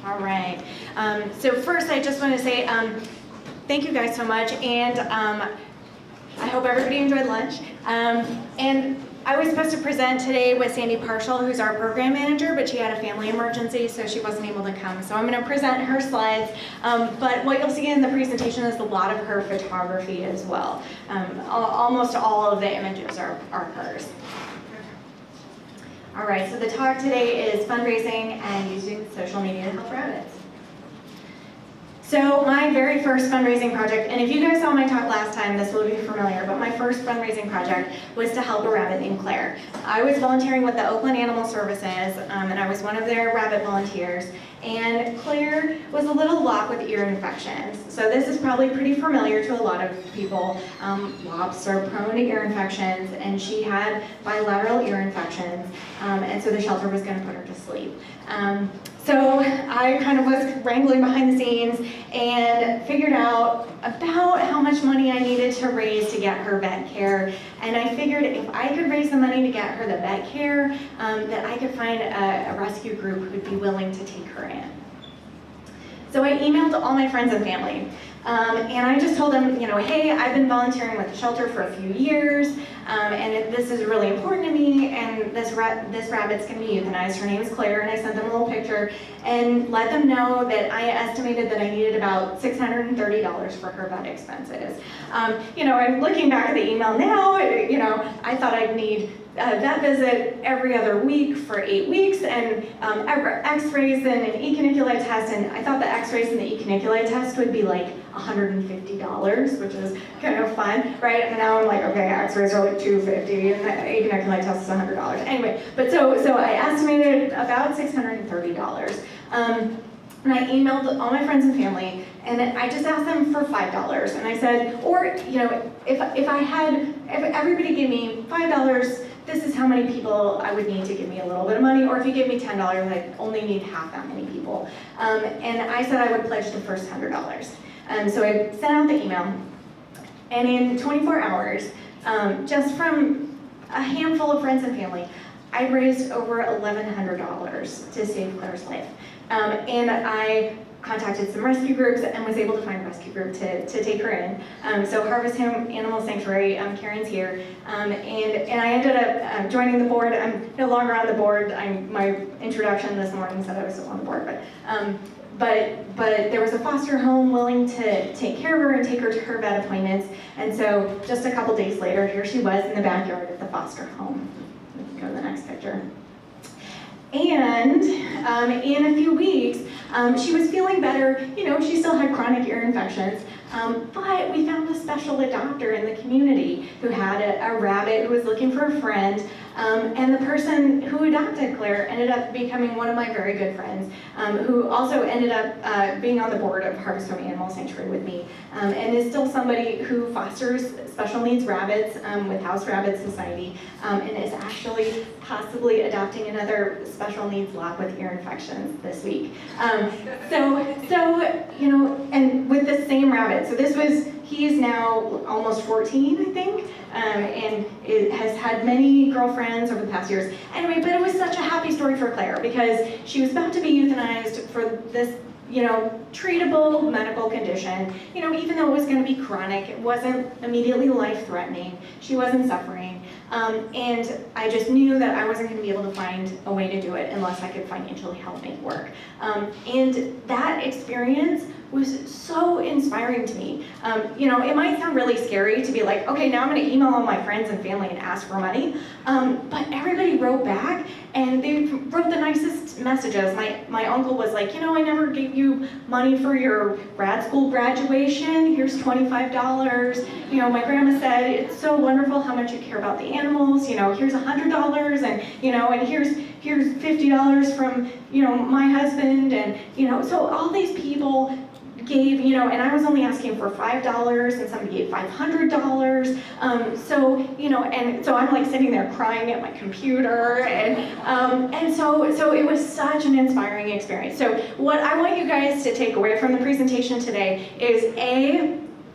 All right. So first, I just want to say thank you guys so much, and I hope everybody enjoyed lunch. And I was supposed to present today with Sandy Parshall, who's our program manager, but she had a family emergency, so she wasn't able to come. So I'm going to present her slides, but what you'll see in the presentation is a lot of her photography as well. Almost all of the images are hers. All right, so the talk today is fundraising and using social media to help rabbits. So my very first fundraising project, and if you guys saw my talk last time, this will be familiar, but my first fundraising project was to help a rabbit named Claire. I was volunteering with the Oakland Animal Services, and I was one of their rabbit volunteers, and Claire was a little lock with ear infections. So this is probably pretty familiar to a lot of people. Lops are prone to ear infections, and she had bilateral ear infections, and so the shelter was going to put her to sleep. So I kind of was wrangling behind the scenes and figured out about how much money I needed to raise to get her vet care. And I figured if I could raise the money to get her the vet care, that I could find a rescue group who would be willing to take her in. So I emailed all my friends and family. And I just told them, you know, hey, I've been volunteering with the shelter for a few years, and this is really important to me, and this rabbit's going to be euthanized. Her name is Claire, and I sent them a little picture and let them know that I estimated that I needed about $630 for her vet expenses. You know, I'm looking back at the email now, you know, I thought I'd need a vet visit every other week for 8 weeks, and x-rays and an e-caniculate test, and I thought the x-rays and the e-caniculate test would be like $150, which is kind of fun, right? And now I'm like, okay, x-rays are like $250, and the e-caniculate test is $100. Anyway, but so I estimated about $630. And I emailed all my friends and family, and I just asked them for $5. And I said, or, you know, if everybody gave me $5, this is how many people I would need to give me a little bit of money, or if you give me $10, I only need half that many people. And I said I would pledge the first $100. So I sent out the email, and in 24 hours, just from a handful of friends and family, I raised over $1,100 to save Claire's life. And I contacted some rescue groups and was able to find a rescue group to take her in. So Harvest Home Animal Sanctuary, Karen's here, and I ended up joining the board. I'm no longer on the board. My introduction this morning said I was still on the board, but there was a foster home willing to take care of her and take her to her vet appointments. And so just a couple days later, here she was in the backyard of the foster home. Go to the next picture. And in a few weeks, she was feeling better. You know, she still had chronic ear infections, but we found a special adopter in the community who had a rabbit who was looking for a friend, and the person who adopted Claire ended up becoming one of my very good friends, who also ended up being on the board of Harvest Home Animal Sanctuary with me, and is still somebody who fosters special needs rabbits with House Rabbit Society, and is actually possibly adopting another special needs lot with ear infections this week. So you know, and with the same rabbit. So he's now almost 14, I think, and it has had many girlfriends over the past years. Anyway, but it was such a happy story for Claire because she was about to be euthanized for this, you know, treatable medical condition. You know, even though it was going to be chronic, it wasn't immediately life-threatening. She wasn't suffering. And I just knew that I wasn't going to be able to find a way to do it unless I could financially help make it work. And that experience was so inspiring to me. You know, it might sound really scary to be like, okay, now I'm going to email all my friends and family and ask for money. But everybody wrote back, and they wrote the nicest messages. My uncle was like, you know, I never gave you money for your grad school graduation. Here's $25. You know, my grandma said, it's so wonderful how much you care about the animals. You know, here's $100, and you know, and here's $50 from, you know, my husband, and you know, so all these people gave, you know, and I was only asking for $5, and somebody gave $500. So, you know, and so I'm like sitting there crying at my computer, and so it was such an inspiring experience. So what I want you guys to take away from the presentation today is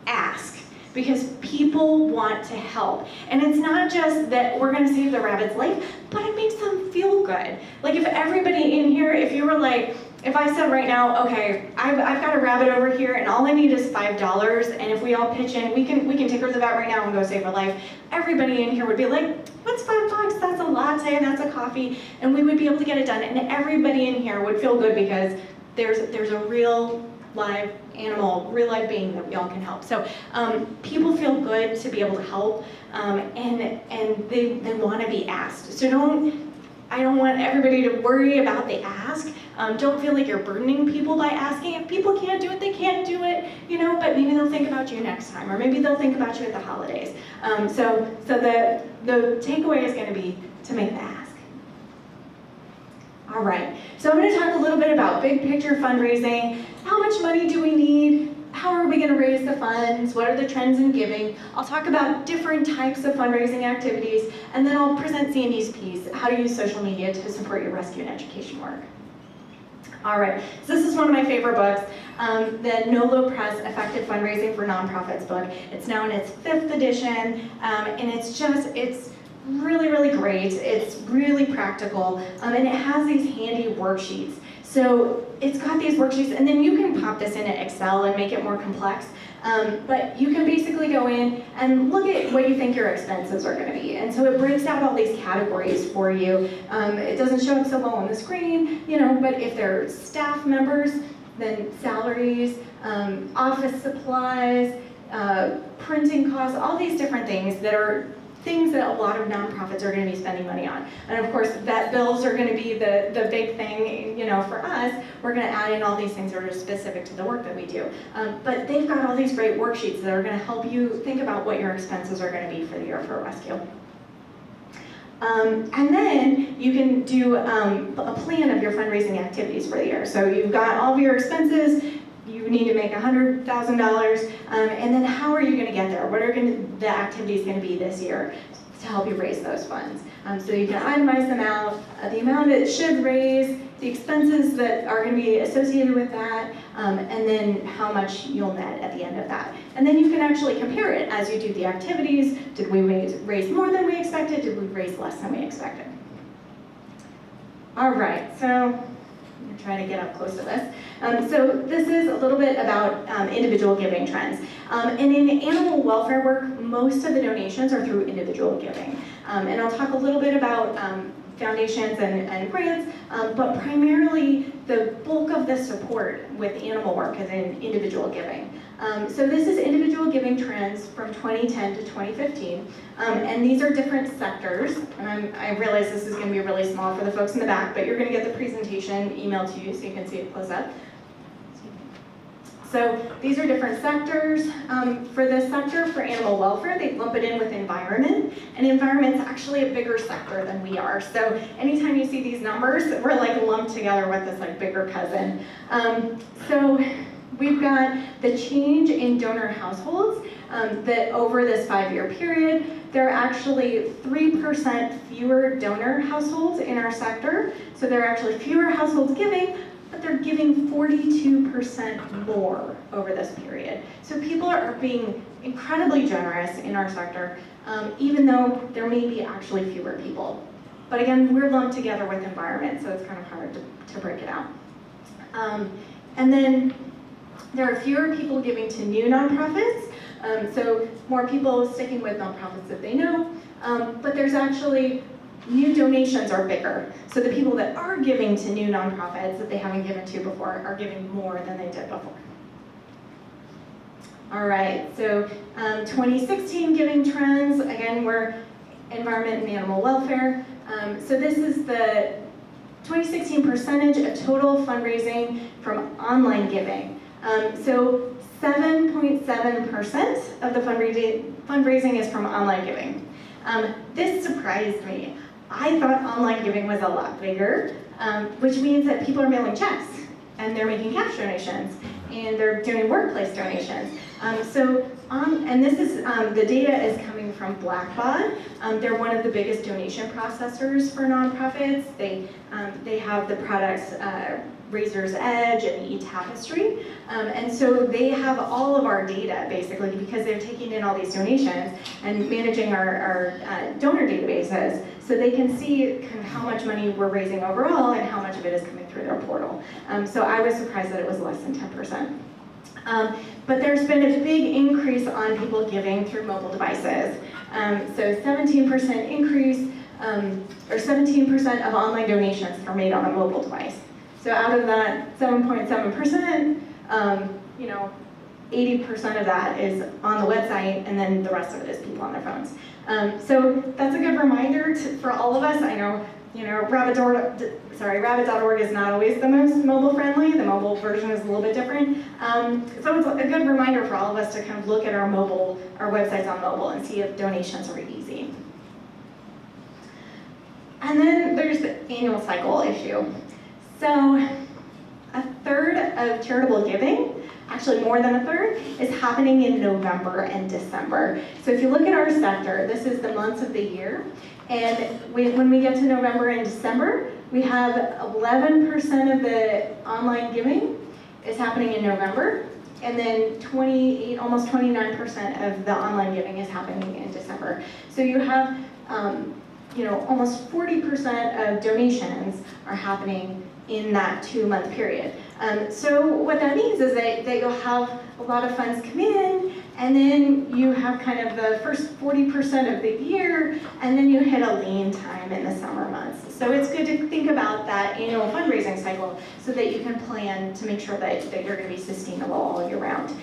ask. because people want to help. And it's not just that we're gonna save the rabbit's life, but it makes them feel good. Like if everybody in here, if you were like, if I said right now, okay, I've got a rabbit over here and all I need is $5, and if we all pitch in, we can take her to the vet right now and go save her life. Everybody in here would be like, what's $5? That's a latte, that's a coffee, and we would be able to get it done. And everybody in here would feel good because there's a real live animal, real live being that we all can help. So people feel good to be able to help, and they want to be asked. So I don't want everybody to worry about the ask. Don't feel like you're burdening people by asking. If people can't do it, they can't do it, but maybe they'll think about you next time, or maybe they'll think about you at the holidays. So the takeaway is going to be to make the ask. All right, so I'm going to talk a little bit about big picture fundraising. How much money do we need? How are we going to raise the funds? What are the trends in giving? I'll talk about different types of fundraising activities, and then I'll present Sandy's piece, how to use social media to support your rescue and education work. All right, so this is one of my favorite books, the NOLO Press Effective Fundraising for Nonprofits book. It's now in its 5th edition, and it's really, really great. It's really practical, and it has these handy worksheets. So it's got these worksheets, and then you can pop this into Excel and make it more complex. But you can basically go in and look at what you think your expenses are going to be. And so it breaks out all these categories for you. It doesn't show up so well on the screen, but if they're staff members, then salaries, office supplies, printing costs, all these different things that are things that a lot of nonprofits are going to be spending money on. And of course, vet bills are going to be the big thing, for us. We're going to add in all these things that are specific to the work that we do. But they've got all these great worksheets that are going to help you think about what your expenses are going to be for the year for a rescue. And then you can do a plan of your fundraising activities for the year. So you've got all of your expenses. You need to make $100,000, and then how are you going to get there? What are the activities going to be this year to help you raise those funds? So you can itemize them out, the amount it should raise, the expenses that are going to be associated with that, and then how much you'll net at the end of that. And then you can actually compare it as you do the activities. Did we raise more than we expected? Did we raise less than we expected? All right, so I'm going to try to get up close to this. So this is a little bit about individual giving trends. And in animal welfare work, most of the donations are through individual giving. And I'll talk a little bit about foundations and grants, but primarily the bulk of the support with animal work is in individual giving. So this is individual giving trends from 2010 to 2015. And these are different sectors. And I realize this is going to be really small for the folks in the back, but you're going to get the presentation emailed to you so you can see it close up. So these are different sectors. For this sector, for animal welfare, they lump it in with environment, and environment's actually a bigger sector than we are. So anytime you see these numbers, we're like lumped together with this like bigger cousin. So we've got the change in donor households that over this 5-year period, there are actually 3% fewer donor households in our sector. So there are actually fewer households giving, but they're giving 42% more over this period. So people are being incredibly generous in our sector, even though there may be actually fewer people. But again, we're lumped together with environment, so it's kind of hard to break it out. And then there are fewer people giving to new nonprofits, so more people sticking with nonprofits that they know, but there's actually new donations are bigger. So the people that are giving to new nonprofits that they haven't given to before are giving more than they did before. All right, so 2016 giving trends, again, we're environment and animal welfare. So this is the 2016 percentage of total fundraising from online giving. So 7.7% of the fundraising is from online giving. This surprised me. I thought online giving was a lot bigger, which means that people are mailing checks, and they're making cash donations, and they're doing workplace donations. And this is, the data is coming from Blackbaud. They're one of the biggest donation processors for nonprofits. They have the products Razor's Edge and eTapestry. And so they have all of our data, basically, because they're taking in all these donations and managing our donor databases, so they can see kind of how much money we're raising overall and how much of it is coming through their portal. So I was surprised that it was less than 10%. But there's been a big increase on people giving through mobile devices. So 17% increase, or 17% of online donations are made on a mobile device. So out of that 7.7%, 80% of that is on the website, and then the rest of it is people on their phones. So that's a good reminder for all of us. I know, Rabbit.org is not always the most mobile friendly. The mobile version is a little bit different. So it's a good reminder for all of us to kind of look at our websites on mobile and see if donations are easy. And then there's the annual cycle issue. So a third of charitable giving, actually more than a third, is happening in November and December. So if you look at our sector, this is the months of the year. And when we get to November and December, we have 11% of the online giving is happening in November. And then 28, almost 29% of the online giving is happening in December. So you have almost 40% of donations are happening in that 2-month period. So what that means is that you'll have a lot of funds come in, and then you have kind of the first 40% of the year, and then you hit a lean time in the summer months. So it's good to think about that annual fundraising cycle so that you can plan to make sure that you're going to be sustainable all year round.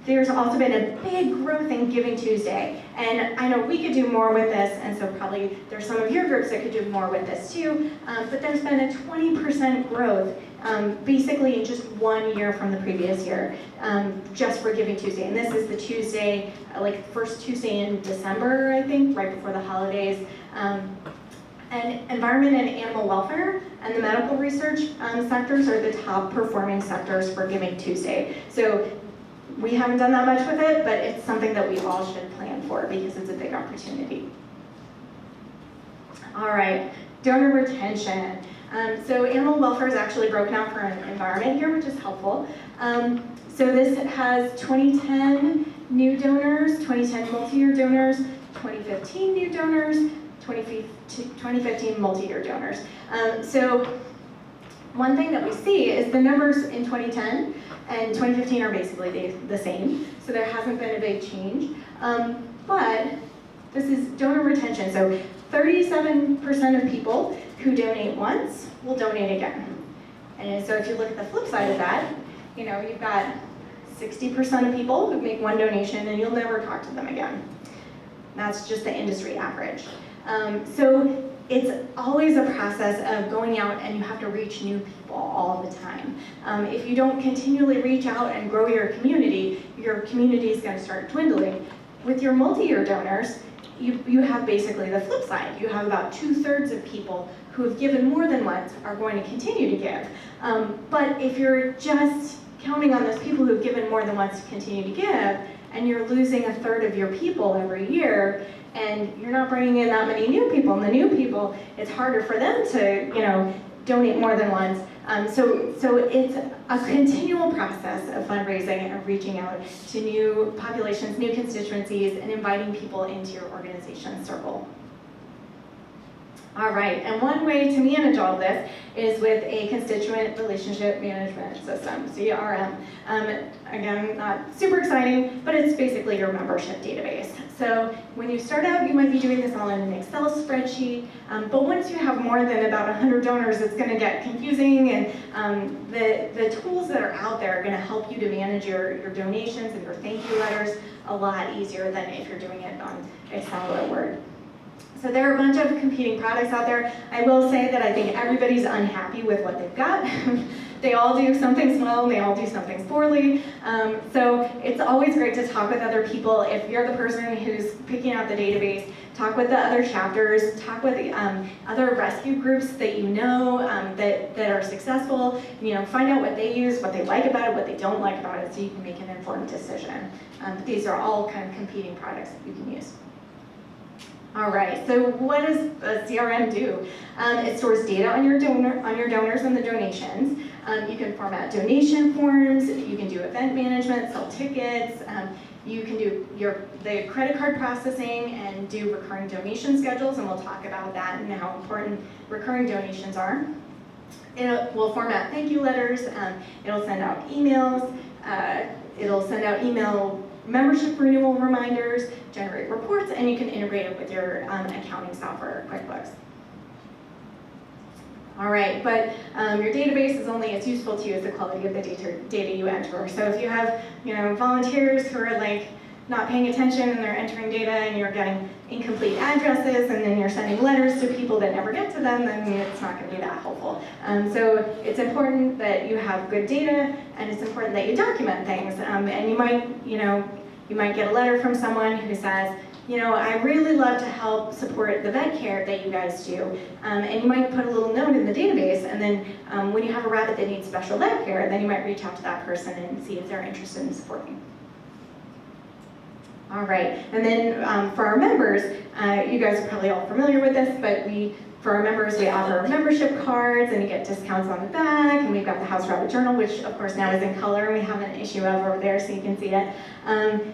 There's also been a big growth in Giving Tuesday, and I know we could do more with this, and so probably there's some of your groups that could do more with this too, but there's been a 20% growth basically in just 1 year from the previous year, just for Giving Tuesday. And this is the Tuesday, like first Tuesday in December, I think, right before the holidays. And environment and animal welfare and the medical research sectors are the top performing sectors for Giving Tuesday. So we haven't done that much with it, but it's something that we all should plan for because it's a big opportunity. All right, donor retention. So animal welfare is actually broken out for an environment here, which is helpful. So this has 2010 new donors, 2010 multi-year donors, 2015 new donors, 2015 multi-year donors. So one thing that we see is the numbers in 2010 and 2015 are basically the same, so there hasn't been a big change. But this is donor retention, so 37% of people who donate once will donate again. And so if you look at the flip side of that, you've got 60% of people who make one donation and you'll never talk to them again. That's just the industry average. So it's always a process of going out and you have to reach new people all the time. If you don't continually reach out and grow your community is going to start dwindling. With your multi-year donors, you have basically the flip side. You have about 2/3 of people who have given more than once are going to continue to give. But if you're just counting on those people who've given more than once to continue to give, and you're losing 1/3 of your people every year, and you're not bringing in that many new people, and the new people, it's harder for them to, donate more than once. So it's a continual process of fundraising and reaching out to new populations, new constituencies, and inviting people into your organization's circle. All right, and one way to manage all this is with a constituent relationship management system, CRM. Again, not super exciting, but it's basically your membership database. So when you start out, you might be doing this all in an Excel spreadsheet, but once you have more than about 100 donors, it's gonna get confusing, and the tools that are out there are gonna help you to manage your donations and your thank you letters a lot easier than if you're doing it on Excel or Word. So there are a bunch of competing products out there. I will say that I think everybody's unhappy with what they've got. They all do some things well, they all do some things poorly. So it's always great to talk with other people. If you're the person who's picking out the database, talk with the other chapters, talk with the other rescue groups that you know that are successful. Find out what they use, what they like about it, what they don't like about it, so you can make an informed decision. These are all kind of competing products that you can use. All right, so what does a CRM do? It stores data on your donors and the donations. You can format donation forms, you can do event management, sell tickets, you can do the credit card processing and do recurring donation schedules, and we'll talk about that and how important recurring donations are. It will format thank you letters, it'll send out emails, it'll send out email membership renewal reminders, generate reports, and you can integrate it with your accounting software, QuickBooks. All right, but your database is only as useful to you as the quality of the data you enter. So if you have, volunteers who are like not paying attention and they're entering data and you're getting incomplete addresses and then you're sending letters to people that never get to them, then it's not going to be that helpful. So it's important that you have good data, and it's important that you document things. And you might get a letter from someone who says, I really love to help support the vet care that you guys do. And you might put a little note in the database, and then when you have a rabbit that needs special vet care, then you might reach out to that person and see if they're interested in supporting. All right, and then for our members, you guys are probably all familiar with this, but for our members, we offer membership cards, and you get discounts on the back, and we've got the House Rabbit Journal, which of course now is in color, and we have an issue of over there so you can see it.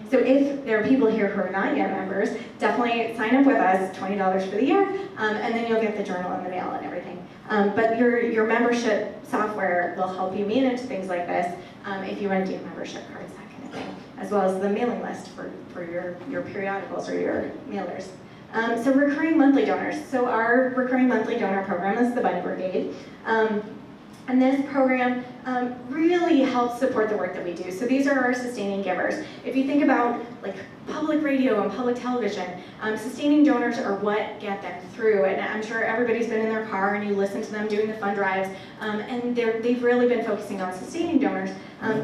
So if there are people here who are not yet members, definitely sign up with us, $20 for the year, and then you'll get the journal in the mail and everything. But your membership software will help you manage things like this if you want to do membership cards, that kind of thing, as well as the mailing list for your periodicals or your mailers. So recurring monthly donors. So our recurring monthly donor program is the Bunny Brigade. And this program really helps support the work that we do. So these are our sustaining givers. If you think about like public radio and public television, sustaining donors are what get them through. And I'm sure everybody's been in their car and you listen to them doing the fund drives, and they've really been focusing on sustaining donors.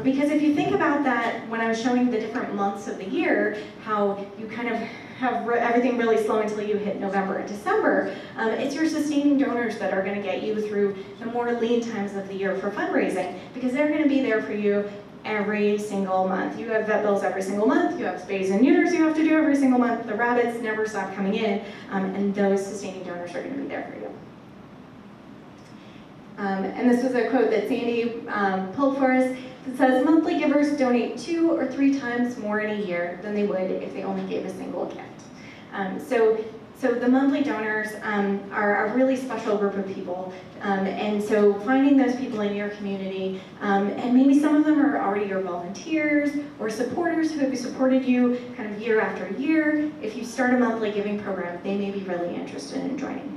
Because if you think about that, when I was showing the different months of the year, how you kind of have everything really slow until you hit November and December, it's your sustaining donors that are going to get you through the more lean times of the year for fundraising, because they're going to be there for you every single month. You have vet bills every single month, you have spays and neuters you have to do every single month, the rabbits never stop coming in, and those sustaining donors are going to be there for you. And this was a quote that Sandy pulled for us. It says, monthly givers donate 2 or 3 times more in a year than they would if they only gave a single gift. So the monthly donors are a really special group of people. And so finding those people in your community, and maybe some of them are already your volunteers or supporters who have supported you kind of year after year. If you start a monthly giving program, they may be really interested in joining.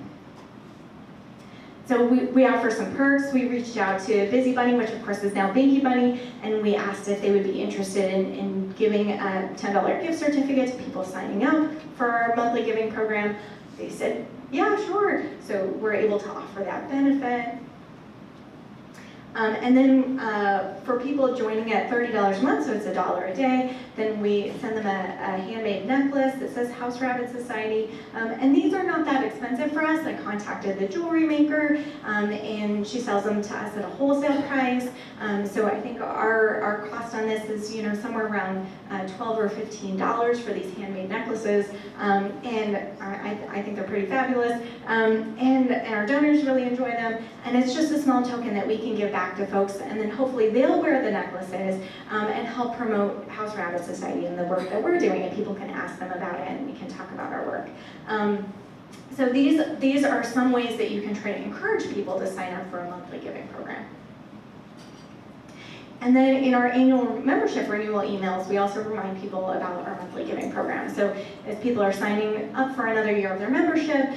So we offer some perks. We reached out to Busy Bunny, which of course is now Binky Bunny, and we asked if they would be interested in giving a $10 gift certificate to people signing up for our monthly giving program. They said, yeah, sure. So we're able to offer that benefit. And then for people joining at $30 a month, so it's $1 a day, then we send them a handmade necklace that says House Rabbit Society. And these are not that expensive for us. I contacted the jewelry maker, and she sells them to us at a wholesale price. So I think our cost on this is somewhere around $12 or $15 for these handmade necklaces. And I think they're pretty fabulous. And our donors really enjoy them. And it's just a small token that we can give back to folks, and then hopefully they'll wear the necklaces and help promote House Rabbit Society and the work that we're doing, and people can ask them about it and we can talk about our work. So these are some ways that you can try to encourage people to sign up for a monthly giving program. And then in our annual membership renewal emails, we also remind people about our monthly giving program. So if people are signing up for another year of their membership,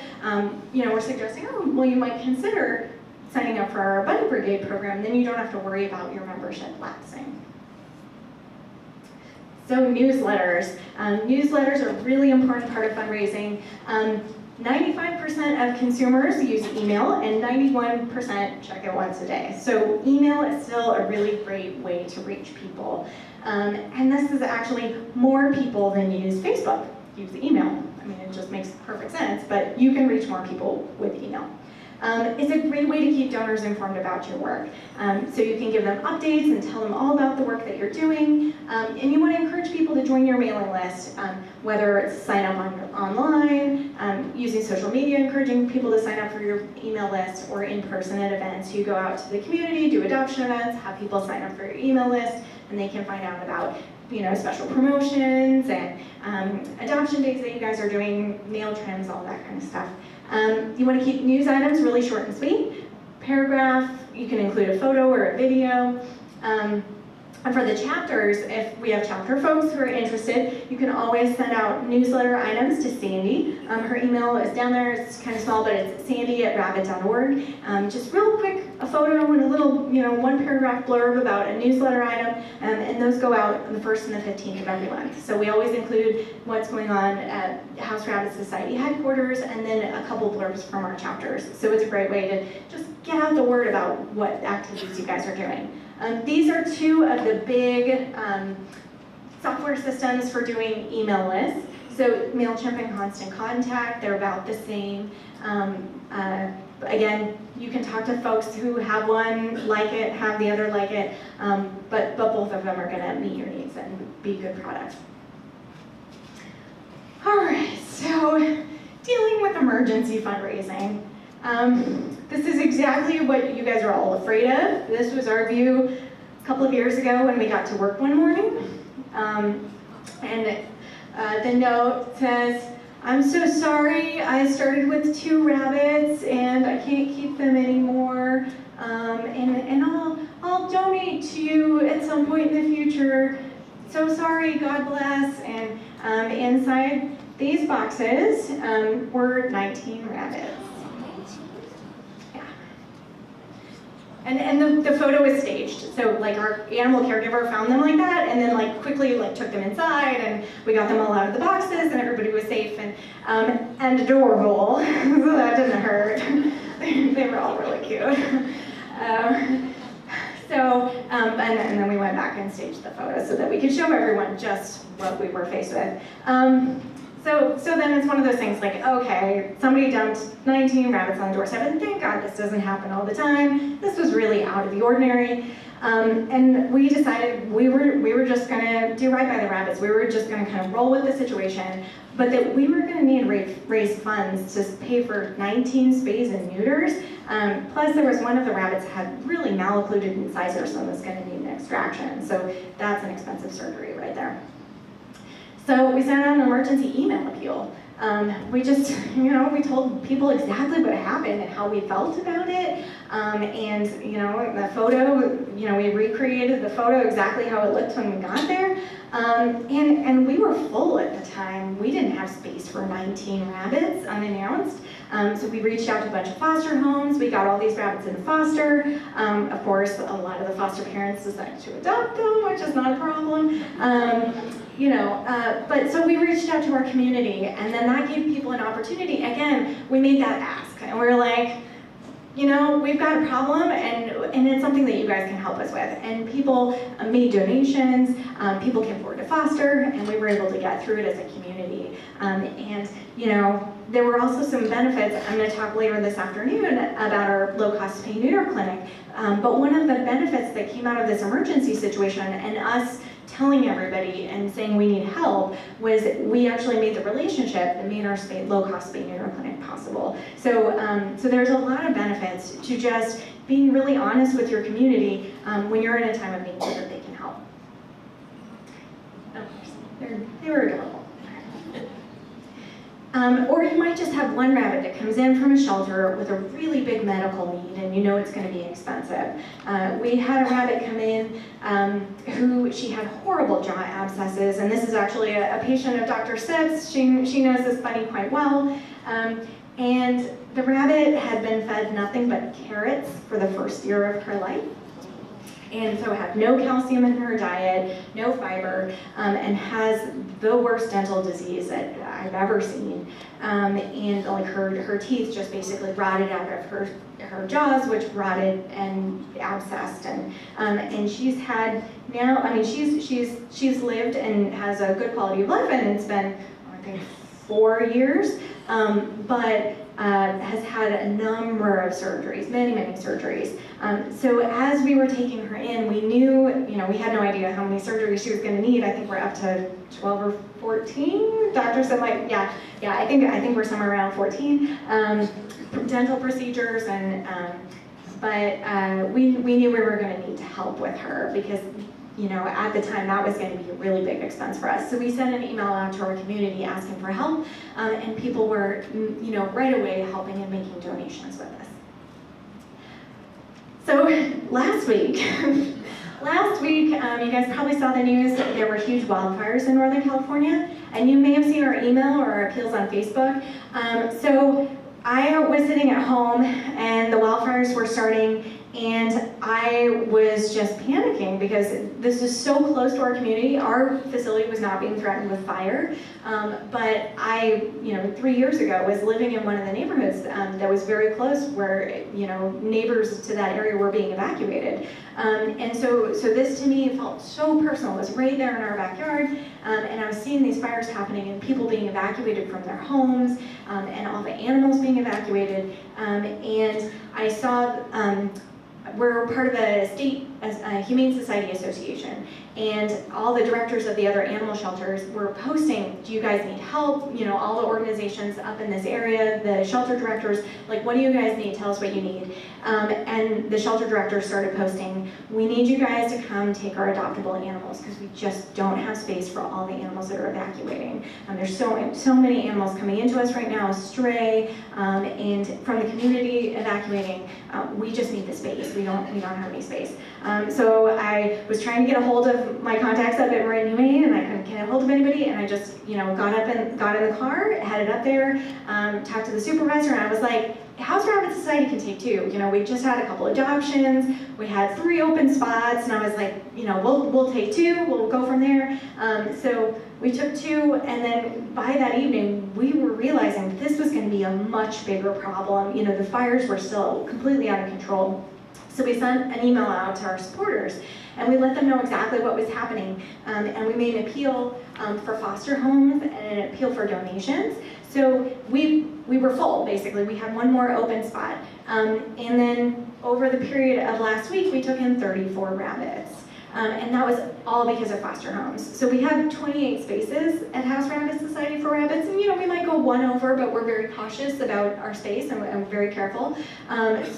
we're suggesting, well, you might consider signing up for our Bunny Brigade program, then you don't have to worry about your membership lapsing. So newsletters. Newsletters are a really important part of fundraising. 95% of consumers use email and 91% check it once a day. So email is still a really great way to reach people. And this is actually more people than use Facebook, use email. I mean, it just makes perfect sense, but you can reach more people with email. It's a great way to keep donors informed about your work. So you can give them updates and tell them all about the work that you're doing. And you want to encourage people to join your mailing list, whether it's sign up online, using social media, encouraging people to sign up for your email list, or in person at events. You go out to the community, do adoption events, have people sign up for your email list, and they can find out about special promotions and adoption days that you guys are doing, nail trims, all that kind of stuff. You want to keep news items really short and sweet. Paragraph, you can include a photo or a video. And for the chapters, if we have chapter folks who are interested, you can always send out newsletter items to Sandy. Her email is down there. It's kind of small, but it's sandy@rabbit.org. Just real quick, a photo and a little, one paragraph blurb about a newsletter item, and those go out on the 1st and the 15th of every month. So we always include what's going on at House Rabbit Society headquarters, and then a couple blurbs from our chapters. So it's a great way to just get out the word about what activities you guys are doing. These are two of the big software systems for doing email lists. So MailChimp and Constant Contact, they're about the same. Again, you can talk to folks who have one like it, have the other like it, but both of them are going to meet your needs and be good products. All right, so dealing with emergency fundraising. This is exactly what you guys are all afraid of. This was our view a couple of years ago when we got to work one morning. The note says, "I'm so sorry, I started with 2 rabbits and I can't keep them anymore. And I'll donate to you at some point in the future. So sorry, God bless." And inside these boxes were 19 rabbits. And the photo is staged. So like our animal caregiver found them like that, and then like quickly like took them inside, and we got them all out of the boxes, and everybody was safe and adorable. So that didn't hurt. They were all really cute. And then we went back and staged the photo so that we could show everyone just what we were faced with. So then it's one of those things like, okay, somebody dumped 19 rabbits on the doorstep, and thank God this doesn't happen all the time. This was really out of the ordinary. And we decided we were just gonna do right by the rabbits. We were just gonna kind of roll with the situation, but that we were gonna need to raise funds to pay for 19 spays and neuters. Plus there was one of the rabbits had really maloccluded incisors and was gonna need an extraction. So that's an expensive surgery right there. So we sent out an emergency email appeal. We just, we told people exactly what happened and how we felt about it. And the photo, we recreated the photo exactly how it looked when we got there. And we were full at the time. We didn't have space for 19 rabbits unannounced. So we reached out to a bunch of foster homes. We got all these rabbits in foster. Of course, a lot of the foster parents decided to adopt them, which is not a problem. But so we reached out to our community, and then that gave people an opportunity. Again, we made that ask, and we were like, we've got a problem, and it's something that you guys can help us with. And people made donations, people came forward to foster, and we were able to get through it as a community. There were also some benefits. I'm going to talk later this afternoon about our low-cost spay neuter clinic. But one of the benefits that came out of this emergency situation and us telling everybody and saying we need help was we actually made the relationship that made our low-cost spay neuter clinic possible. So there's a lot of benefits to just being really honest with your community when you're in a time of need so that they can help. They were adorable. Or you might just have one rabbit that comes in from a shelter with a really big medical need, and it's going to be expensive. We had a rabbit come in who she had horrible jaw abscesses, and this is actually a patient of Dr. Sips. She knows this bunny quite well. And the rabbit had been fed nothing but carrots for the first year of her life. And so had no calcium in her diet, no fiber, and has the worst dental disease that I've ever seen. And like her teeth just basically rotted out of her jaws, which rotted and abscessed, and she's had now. I mean, she's lived and has a good quality of life, and it's been, I think, 4 years, but has had a number of surgeries, many surgeries. So as we were taking her in, we knew, we had no idea how many surgeries she was going to need. I think we're up to 12 or 14. Doctor said, I think we're somewhere around 14 dental procedures, and we knew we were going to need to help with her because, at the time that was going to be a really big expense for us. So we sent an email out to our community asking for help, and people were, right away helping and making donations with us. So last week, you guys probably saw the news. There were huge wildfires in Northern California, and you may have seen our email or our appeals on Facebook. So I was sitting at home, and the wildfires were starting, and I was just panicking because this is so close to our community. Our facility was not being threatened with fire, but I, 3 years ago, was living in one of the neighborhoods that was very close where, neighbors to that area were being evacuated. And so this to me felt so personal. It was right there in our backyard, and I was seeing these fires happening and people being evacuated from their homes, and all the animals being evacuated, and I saw we're part of a state Humane Society Association, and all the directors of the other animal shelters were posting, do you guys need help? All the organizations up in this area, the shelter directors, what do you guys need? Tell us what you need. And the shelter directors started posting, we need you guys to come take our adoptable animals because we just don't have space for all the animals that are evacuating. There's so many animals coming into us right now, stray, and from the community evacuating. We just need the space. We don't have any space. So I was trying to get a hold of my contacts up at Marin Humane, and I couldn't get a hold of anybody, and I just, got in the car, headed up there, talked to the supervisor, and I was like, House Rabbit Society can take 2. We just had a couple adoptions, we had 3 open spots, and I was like, we'll take 2, we'll go from there. So we took 2, and then by that evening, we were realizing this was going to be a much bigger problem. The fires were still completely out of control. So we sent an email out to our supporters, and we let them know exactly what was happening. And we made an appeal for foster homes and an appeal for donations. So we were full, basically. We had 1 more open spot. And then over the period of last week, we took in 34 rabbits. And that was all because of foster homes. So we have 28 spaces at House Rabbit Society for rabbits, and we might go 1 over, but we're very cautious about our space and we're very careful.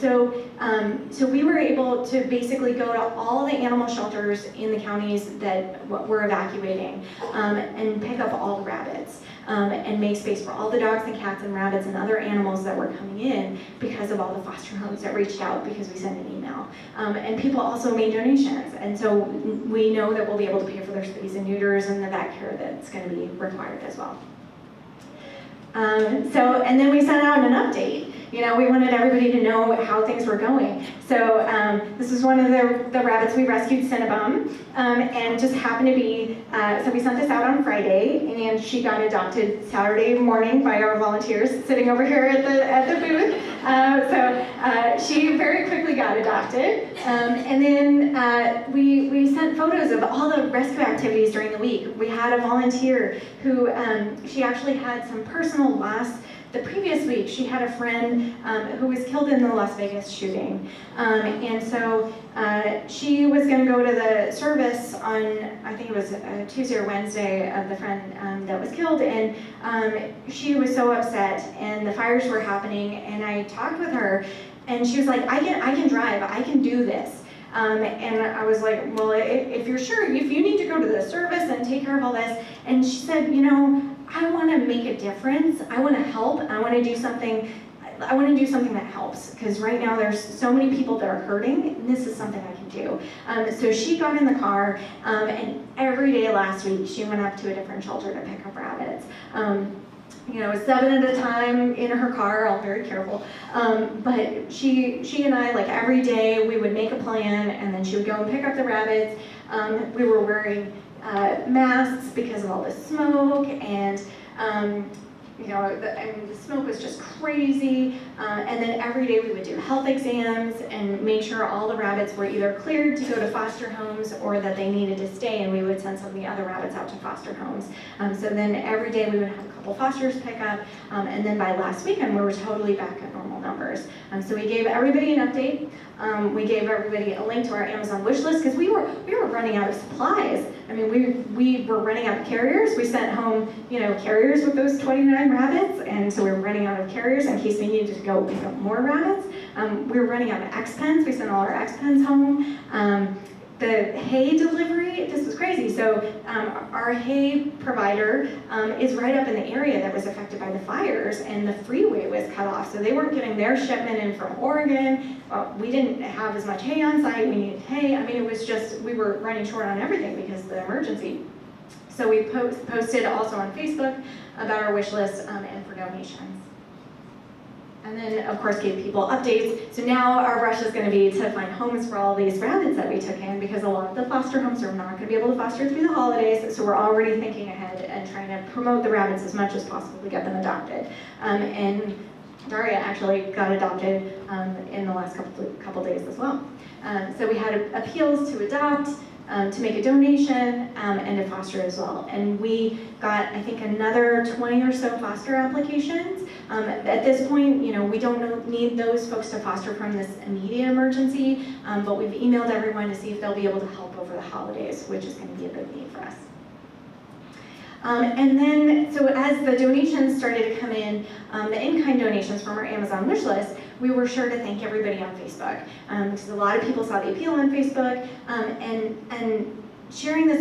So we were able to basically go to all the animal shelters in the counties that were evacuating and pick up all the rabbits. And make space for all the dogs and cats and rabbits and other animals that were coming in because of all the foster homes that reached out because we sent an email. And people also made donations, and so we know that we'll be able to pay for their spays and neuters and the vet care that's going to be required as well. And then we sent out an update. We wanted everybody to know how things were going. So this is one of the rabbits we rescued, Cinnabum, and just happened to be, so we sent this out on Friday, and she got adopted Saturday morning by our volunteers sitting over here at the booth. So she very quickly got adopted. And then we sent photos of all the rescue activities during the week. We had a volunteer who, she actually had some personal loss. The previous week, she had a friend who was killed in the Las Vegas shooting. And so she was going to go to the service on, I think it was Tuesday or Wednesday, of the friend that was killed. And she was so upset, and the fires were happening. And I talked with her, and she was like, I can drive, I can do this. And I was like, well, if you're sure, if you need to go to the service and take care of all this. And she said, I want to make a difference. I want to help. I want to do something. I want to do something that helps, because right now there's so many people that are hurting, and this is something I can do. So she got in the car, and every day last week she went up to a different shelter to pick up rabbits. 7 at a time in her car, all very careful. But she and I, every day, we would make a plan, and then she would go and pick up the rabbits. We were wearing masks because of all the smoke, and the smoke was just crazy. And then every day we would do health exams and make sure all the rabbits were either cleared to go to foster homes or that they needed to stay, and we would send some of the other rabbits out to foster homes. So then every day we would have a couple couple fosters pick up, and then by last weekend we were totally back at normal numbers. So we gave everybody an update. We gave everybody a link to our Amazon wish list because we were running out of supplies. I mean, we were running out of carriers. We sent home, carriers with those 29 rabbits, and so we were running out of carriers in case we needed to go pick up more rabbits. We were running out of X-pens. We sent all our X-pens home. The hay delivery, this was crazy. So our hay provider is right up in the area that was affected by the fires, and the freeway was cut off. So they weren't getting their shipment in from Oregon. We didn't have as much hay on site. We needed hay. I mean, it was just, we were running short on everything because of the emergency. So we posted also on Facebook about our wish list and for donations. And then, of course, gave people updates. So now our rush is going to be to find homes for all these rabbits that we took in, because a lot of the foster homes are not going to be able to foster through the holidays. So we're already thinking ahead and trying to promote the rabbits as much as possible to get them adopted. And Daria actually got adopted in the last couple days as well. So we had appeals to adopt, to make a donation, and to foster as well. And we got, I think, another 20 or so foster applications. At this point, we don't need those folks to foster from this immediate emergency, but we've emailed everyone to see if they'll be able to help over the holidays, which is going to be a big need for us. And then, so as the donations started to come in, the in-kind donations from our Amazon wish list, we were sure to thank everybody on Facebook, because a lot of people saw the appeal on Facebook, and sharing this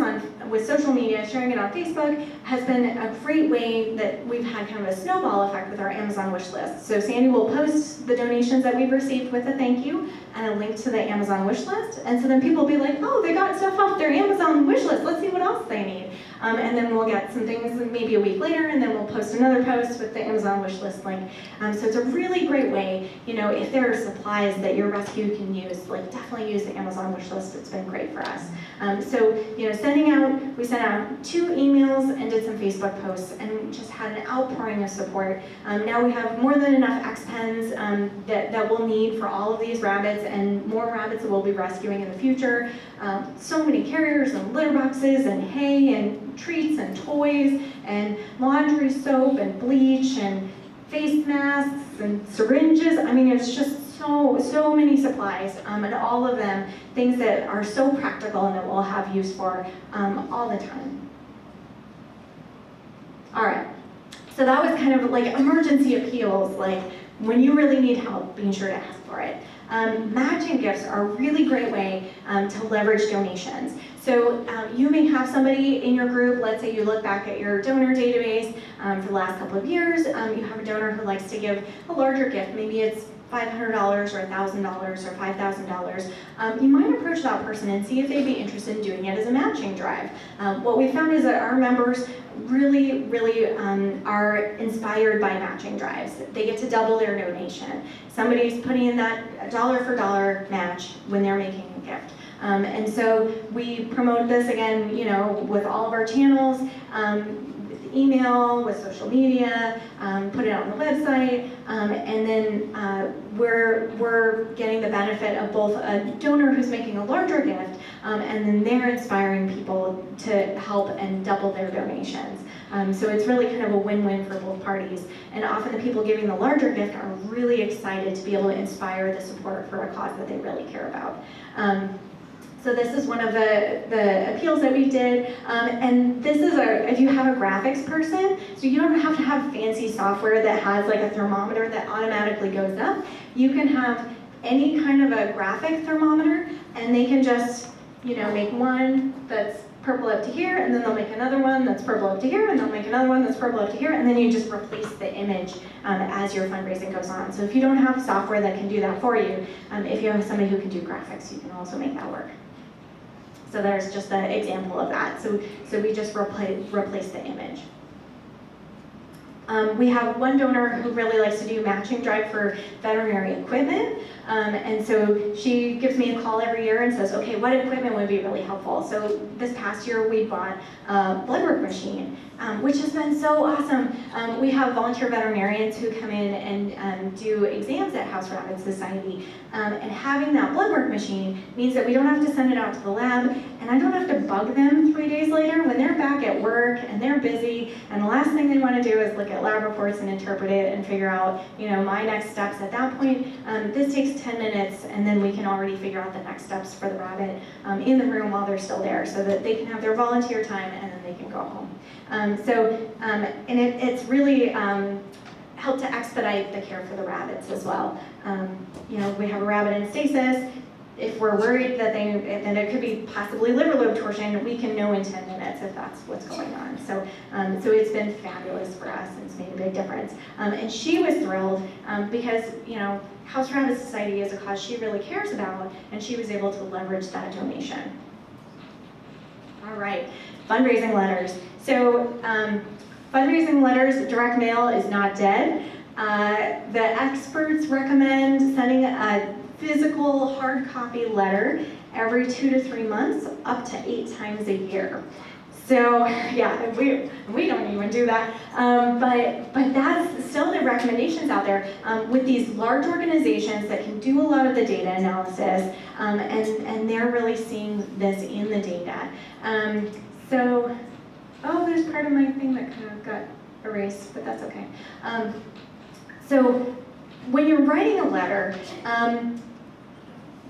with social media, sharing it on Facebook, has been a great way that we've had kind of a snowball effect with our Amazon wish list. So Sandy will post the donations that we've received with a thank you and a link to the Amazon wish list, and so then people will be like, oh, they got stuff off their Amazon wish list, let's see what else they need. And then we'll get some things maybe a week later, and then we'll post another post with the Amazon wish list link. So it's a really great way, if there are supplies that your rescue can use, definitely use the Amazon wish list. It's been great for us. We sent out 2 emails and did some Facebook posts, and just had an outpouring of support. Now we have more than enough X-pens that we'll need for all of these rabbits, and more rabbits that we'll be rescuing in the future. So many carriers and litter boxes and hay and treats and toys and laundry soap and bleach and face masks and syringes. I mean, it's just so many supplies, and all of them things that are so practical and that we'll have use for all the time. All right, so that was kind of like emergency appeals, like when you really need help, being sure to ask for it. Matching gifts are a really great way to leverage donations. So you may have somebody in your group, let's say you look back at your donor database for the last couple of years, you have a donor who likes to give a larger gift, maybe it's $500 or $1,000 or $5,000, you might approach that person and see if they'd be interested in doing it as a matching drive. What we found is that our members really are inspired by matching drives. They get to double their donation. Somebody's putting in that dollar for dollar match when they're making a gift. And so we promote this again, with all of our channels, with email, with social media, put it on the website, and then we're getting the benefit of both a donor who's making a larger gift, and then they're inspiring people to help and double their donations. So it's really kind of a win-win for both parties. And often the people giving the larger gift are really excited to be able to inspire the support for a cause that they really care about. So this is one of the appeals that we did, and this is if you have a graphics person, so you don't have to have fancy software that has like a thermometer that automatically goes up. You can have any kind of a graphic thermometer, and they can just, make one that's purple up to here, and then they'll make another one that's purple up to here, and they'll make another one that's purple up to here, and then you just replace the image as your fundraising goes on. So if you don't have software that can do that for you, if you have somebody who can do graphics, you can also make that work. So there's just an example of that. So we just replace the image. We have one donor who really likes to do matching drive for veterinary equipment. And so she gives me a call every year and says, okay, what equipment would be really helpful? So this past year we bought a blood work machine, which has been so awesome. We have volunteer veterinarians who come in and do exams at House Rabbit Society. And having that blood work machine means that we don't have to send it out to the lab, and I don't have to bug them 3 days later when they're back at work and they're busy, and the last thing they want to do is look at lab reports and interpret it and figure out, my next steps at that point. This takes 10 minutes, and then we can already figure out the next steps for the rabbit in the room while they're still there, so that they can have their volunteer time and then they can go home. And it's really helped to expedite the care for the rabbits as well. We have a rabbit in stasis. If we're worried that it could be possibly liver lobe torsion, we can know in 10 minutes if that's what's going on. So it's been fabulous for us, and it's made a big difference. And she was thrilled because, House Rabbit Society is a cause she really cares about, and she was able to leverage that donation. All right, fundraising letters. So fundraising letters, direct mail is not dead. The experts recommend sending a physical hard copy letter every 2 to 3 months, up to 8 times a year. So yeah, we don't even do that, but that's still the recommendations out there with these large organizations that can do a lot of the data analysis, and they're really seeing this in the data. There's part of my thing that kind of got erased, but that's okay. So when you're writing a letter,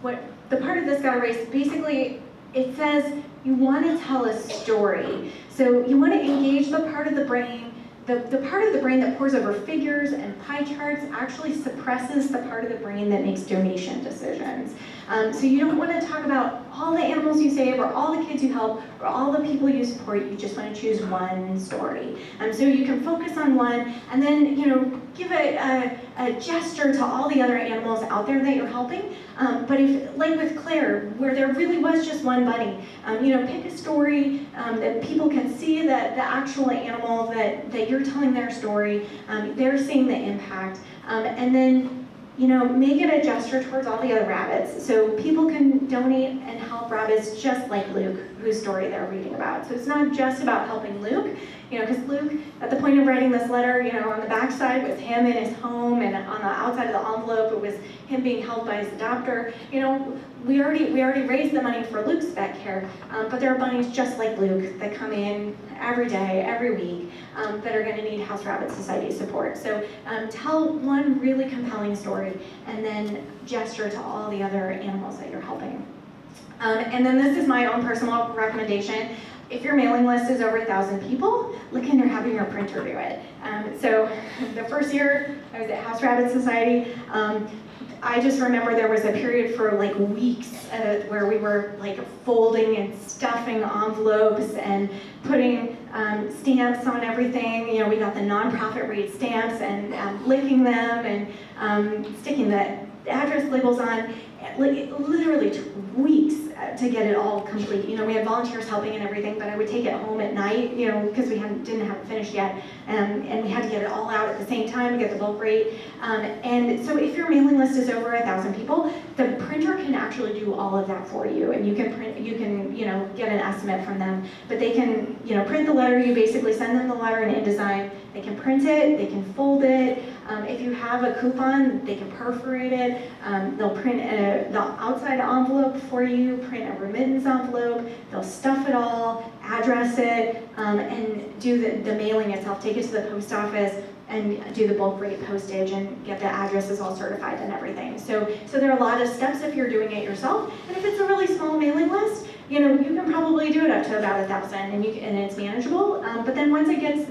what the part of this got erased, basically it says you want to tell a story. So you want to engage the part of the brain. The part of the brain that pores over figures and pie charts actually suppresses the part of the brain that makes donation decisions. So you don't want to talk about all the animals you save or all the kids you help or all the people you support. You just want to choose one story. So you can focus on one and then give a gesture to all the other animals out there that you're helping. But if, like with Claire, where there really was just one bunny, pick a story that people can see that the actual animal that you're telling their story, they're seeing the impact, and then make it a gesture towards all the other rabbits, so people can donate and help rabbits just like Luke, whose story they're reading about. So it's not just about helping Luke, because Luke, at the point of writing this letter, on the back side was him in his home, and on the outside of the envelope it was him being helped by his adopter. We already raised the money for Luke's vet care, but there are bunnies just like Luke that come in every day, every week, that are going to need House Rabbit Society support. So tell one really compelling story, and then gesture to all the other animals that you're helping. And then this is my own personal recommendation. If your mailing list is over 1,000 people, look into having your printer do it. So the first year I was at House Rabbit Society, I just remember there was a period for like weeks where we were like folding and stuffing envelopes and putting stamps on everything. We got the nonprofit rate stamps and licking them and sticking the address labels on. It literally took weeks to get it all complete. We had volunteers helping and everything, but I would take it home at night, because we didn't have it finished yet, and we had to get it all out at the same time to get the bulk rate. And so if your mailing list is over 1,000 people, the printer can actually do all of that for you, and you can get an estimate from them. But they can, print the letter. You basically send them the letter in InDesign. They can print it. They can fold it. If you have a coupon, they can perforate it. They'll print the outside envelope for you, print a remittance envelope. They'll stuff it all, address it, and do the mailing itself. Take it to the post office and do the bulk rate postage and get the addresses all certified and everything. So there are a lot of steps if you're doing it yourself. And if it's a really small mailing list, you can probably do it up to about 1,000, and it's manageable. But then once it gets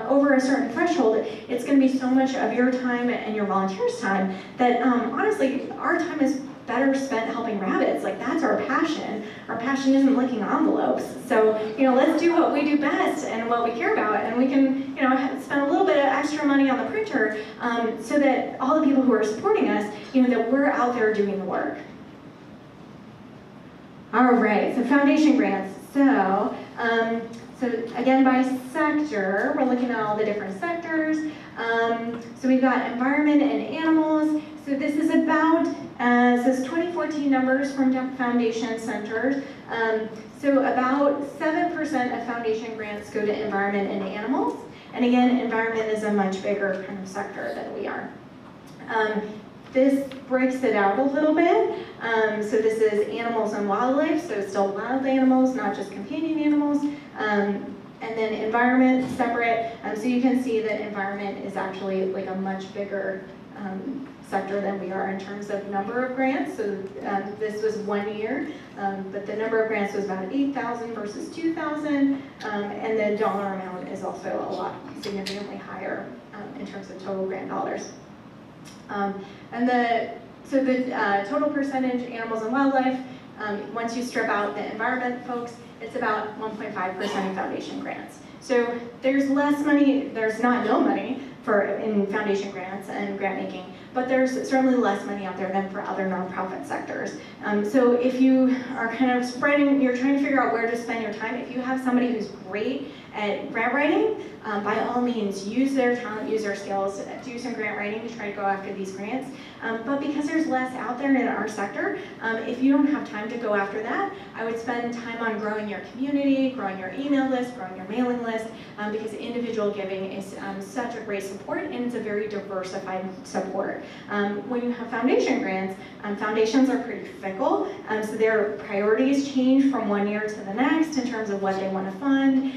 over a certain threshold, it's going to be so much of your time and your volunteers' time that honestly, our time is better spent helping rabbits. Like, that's our passion. Our passion isn't licking envelopes. So let's do what we do best and what we care about, and we can spend a little bit of extra money on the printer so that all the people who are supporting us, that we're out there doing the work. All right, so foundation grants. So So again, by sector, we're looking at all the different sectors. So we've got environment and animals. So this is about, this is 2014 numbers from foundation centers. So about 7% of foundation grants go to environment and animals. And again, environment is a much bigger kind of sector than we are. This breaks it out a little bit. So this is animals and wildlife, so still wild animals, not just companion animals. And then environment, separate. So you can see that environment is actually like a much bigger sector than we are in terms of number of grants. So this was 1 year, but the number of grants was about 8,000 versus 2,000. And the dollar amount is also a lot significantly higher in terms of total grant dollars. And the total percentage animals and wildlife, once you strip out the environment folks, it's about 1.5% of foundation grants. So there's less money, there's not no money in foundation grants and grant making, but there's certainly less money out there than for other nonprofit sectors. So if you are kind of spreading, you're trying to figure out where to spend your time, if you have somebody who's great at grant writing, by all means, use their talent, use their skills, do some grant writing to try to go after these grants. But because there's less out there in our sector, if you don't have time to go after that, I would spend time on growing your community, growing your email list, growing your mailing list, because individual giving is such a great support, and it's a very diversified support. When you have foundation grants, foundations are pretty fickle, so their priorities change from 1 year to the next in terms of what they want to fund.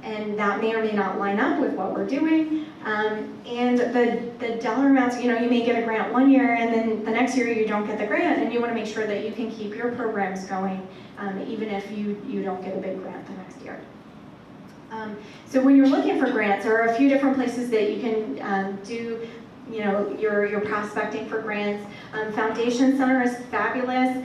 And that may or may not line up with what we're doing. And the dollar amounts, you may get a grant 1 year and then the next year you don't get the grant, and you want to make sure that you can keep your programs going even if you don't get a big grant the next year. So when you're looking for grants, there are a few different places that you can do your prospecting for grants. Foundation Center is fabulous.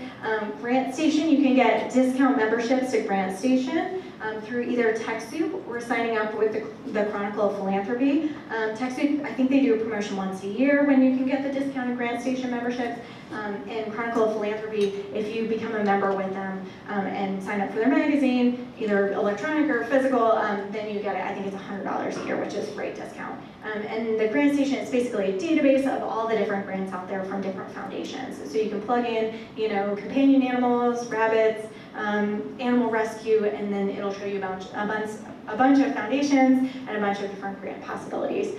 Grant Station, you can get discount memberships to Grant Station through either TechSoup or signing up with the Chronicle of Philanthropy. TechSoup, I think they do a promotion once a year when you can get the discounted Grant Station memberships. And Chronicle of Philanthropy, if you become a member with them and sign up for their magazine, either electronic or physical, then you get it, I think it's $100 a year, which is a great discount. And the Grant Station is basically a database of all the different grants out there from different foundations. So you can plug in, companion animals, rabbits, animal rescue, and then it'll show you a bunch of foundations and a bunch of different grant possibilities.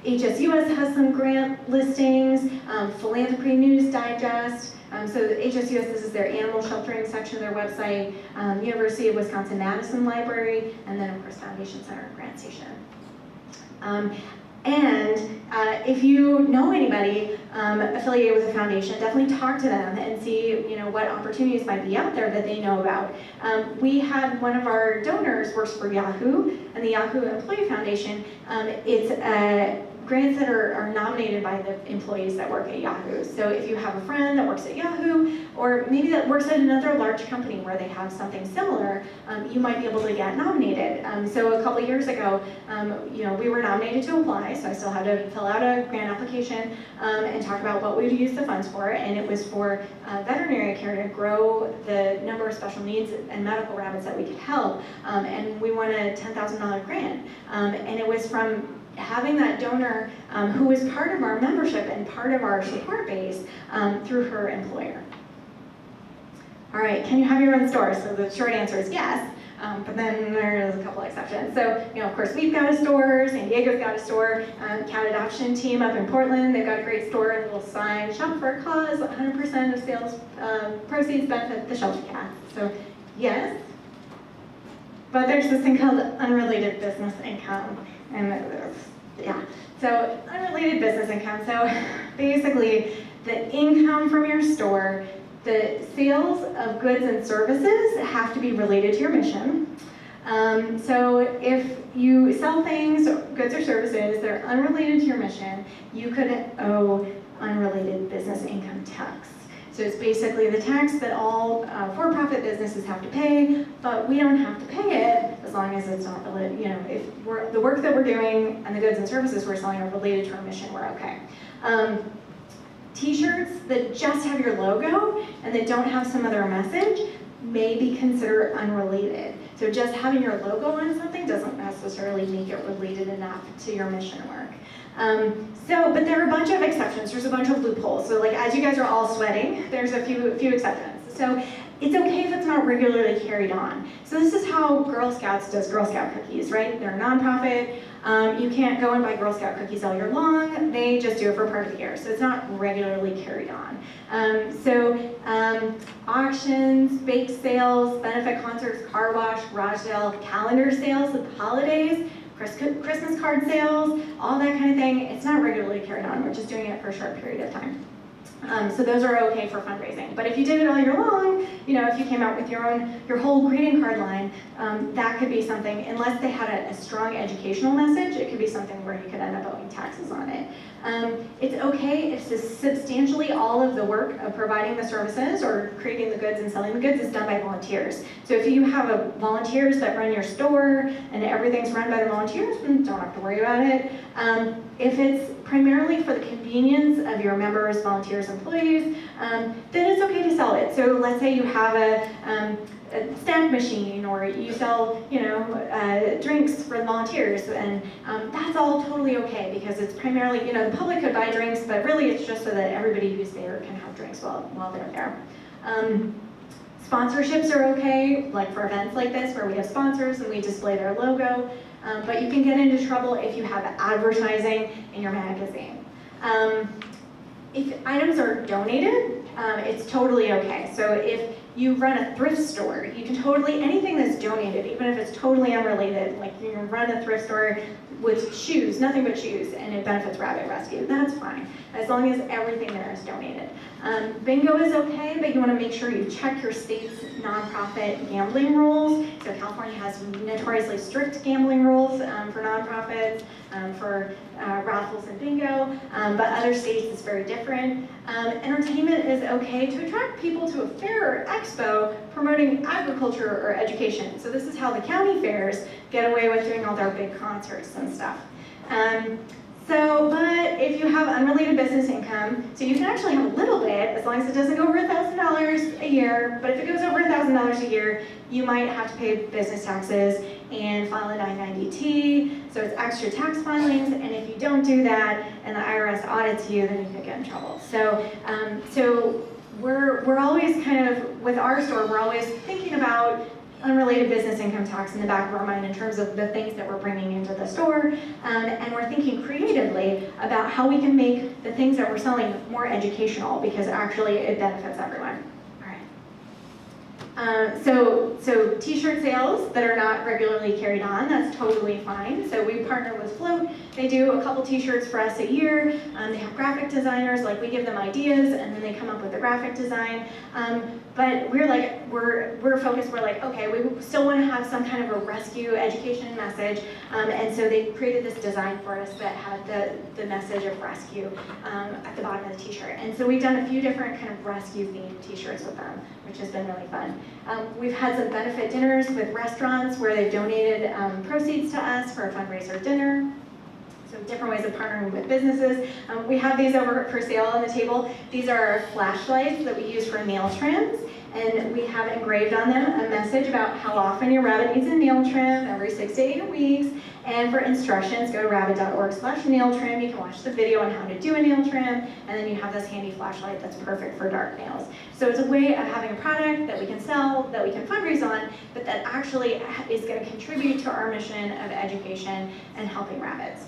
HSUS has some grant listings, Philanthropy News Digest. So the HSUS, this is their animal sheltering section of their website, University of Wisconsin-Madison Library, and then of course Foundation Center Grant Station. And if you know anybody affiliated with a foundation, definitely talk to them and see what opportunities might be out there that they know about. We had one of our donors works for Yahoo, and the Yahoo Employee Foundation. It's grants that are nominated by the employees that work at Yahoo. So if you have a friend that works at Yahoo, or maybe that works at another large company where they have something similar, you might be able to get nominated. So a couple of years ago, we were nominated to apply, so I still had to fill out a grant application and talk about what we would use the funds for, and it was for veterinary care to grow the number of special needs and medical rabbits that we could help, and we won a $10,000 grant, and it was from having that donor who was part of our membership and part of our support base through her employer. All right, can you have your own store? So the short answer is yes, but then there's a couple exceptions. So, of course, we've got a store, San Diego's got a store, Cat Adoption Team up in Portland, they've got a great store and a little sign, shop for a cause, 100% of sales proceeds benefit the shelter cats. So, yes. But there's this thing called unrelated business income. And so unrelated business income. So basically, the income from your store, the sales of goods and services have to be related to your mission. So if you sell things, goods or services, that are unrelated to your mission, you could owe unrelated business income tax. So it's basically the tax that all for-profit businesses have to pay, but we don't have to pay it as long as it's not related. If the work that we're doing and the goods and services we're selling are related to our mission, we're okay. T-shirts that just have your logo and that don't have some other message may be considered unrelated. So just having your logo on something doesn't necessarily make it related enough to your mission work. But there are a bunch of exceptions. There's a bunch of loopholes. So like as you guys are all sweating, there's a few exceptions. So it's okay if it's not regularly carried on. So this is how Girl Scouts does Girl Scout cookies, right? They're a nonprofit. You can't go and buy Girl Scout cookies all year long. They just do it for part of the year. So it's not regularly carried on. Auctions, bake sales, benefit concerts, car wash, garage sale, calendar sales at the holidays, Christmas card sales, all that kind of thing, it's not regularly carried on. We're just doing it for a short period of time. So those are okay for fundraising. But if you did it all year long, if you came out with your whole greeting card line, that could be something, unless they had a strong educational message, it could be something where you could end up owing taxes on it. It's okay if substantially all of the work of providing the services or creating the goods and selling the goods is done by volunteers. So if you have volunteers that run your store and everything's run by the volunteers, then don't have to worry about it. If it's primarily for the convenience of your members, volunteers, employees, then it's okay to sell it. So let's say you have a snack machine, or you sell, drinks for the volunteers, and that's all totally okay because it's primarily, the public could buy drinks, but really it's just so that everybody who's there can have drinks while they're there. Sponsorships are okay, like for events like this where we have sponsors and we display their logo, but you can get into trouble if you have advertising in your magazine. If items are donated, it's totally okay. So if you run a thrift store, you can totally, anything that's donated, even if it's totally unrelated, like you can run a thrift store with shoes, nothing but shoes, and it benefits rabbit rescue, that's fine, as long as everything there is donated. Bingo is okay, but you want to make sure you check your state's nonprofit gambling rules. So California has notoriously strict gambling rules for nonprofits, for raffles and bingo, but other states it's very different. Entertainment is okay to attract people to a fair or expo promoting agriculture or education. So this is how the county fairs get away with doing all their big concerts and stuff. But if you have unrelated business income, so you can actually have a little bit as long as it doesn't go over $1,000 a year, but if it goes over $1,000 a year, you might have to pay business taxes and file a 990T, so it's extra tax filings, and if you don't do that and the IRS audits you, then you could get in trouble. So we're always kind of, with our store, we're always thinking about unrelated business income tax in the back of our mind in terms of the things that we're bringing into the store, and we're thinking creatively about how we can make the things that we're selling more educational because actually it benefits everyone. So t-shirt sales that are not regularly carried on, that's totally fine. So we partner with Float. They do a couple t-shirts for us a year. They have graphic designers, like we give them ideas and then they come up with the graphic design. But we're focused, we're like, okay, we still want to have some kind of a rescue education message. And so they created this design for us that had the message of rescue at the bottom of the t-shirt. And so we've done a few different kind of rescue themed t-shirts with them, which has been really fun. We've had some benefit dinners with restaurants where they've donated proceeds to us for a fundraiser dinner. So different ways of partnering with businesses. We have these over for sale on the table. These are our flashlights that we use for nail trims. And we have engraved on them a message about how often your rabbit needs a nail trim, every 6 to 8 weeks. And for instructions, go to rabbit.org/nail trim. You can watch the video on how to do a nail trim, and then you have this handy flashlight that's perfect for dark nails. So it's a way of having a product that we can sell, that we can fundraise on, but that actually is going to contribute to our mission of education and helping rabbits.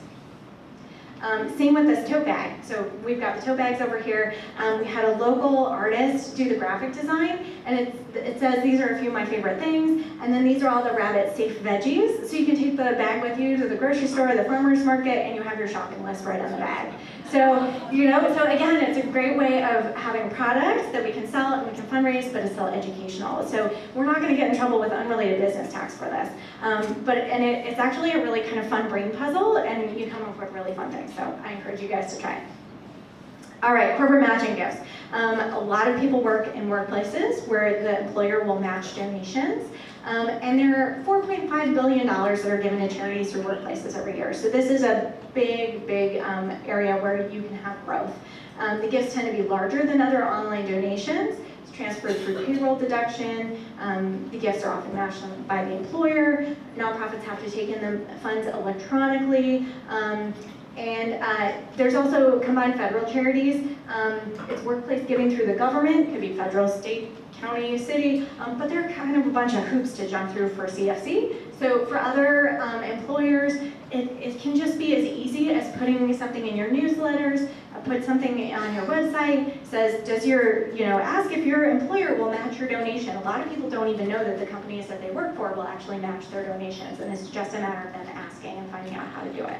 Same with this tote bag. So we've got the tote bags over here. We had a local artist do the graphic design, and it says these are a few of my favorite things, and then these are all the rabbit safe veggies. So you can take the bag with you to the grocery store, the farmer's market, and you have your shopping list right on the bag. So, so again, it's a great way of having products that we can sell and we can fundraise, but it's still educational. So we're not going to get in trouble with unrelated business tax for this. It's actually a really kind of fun brain puzzle, and you come up with really fun things. So I encourage you guys to try it. All right, corporate matching gifts. A lot of people work in workplaces where the employer will match donations. And there are $4.5 billion that are given to charities through workplaces every year. So this is a big area where you can have growth. The gifts tend to be larger than other online donations. It's transferred through payroll deduction. The gifts are often matched by the employer. Nonprofits have to take in the funds electronically. There's also combined federal charities. It's workplace giving through the government. It could be federal, state, county, city, but there are kind of a bunch of hoops to jump through for CFC. So for other employers, it can just be as easy as putting something in your newsletters, put something on your website, says, ask if your employer will match your donation. A lot of people don't even know that the companies that they work for will actually match their donations, and it's just a matter of them asking and finding out how to do it.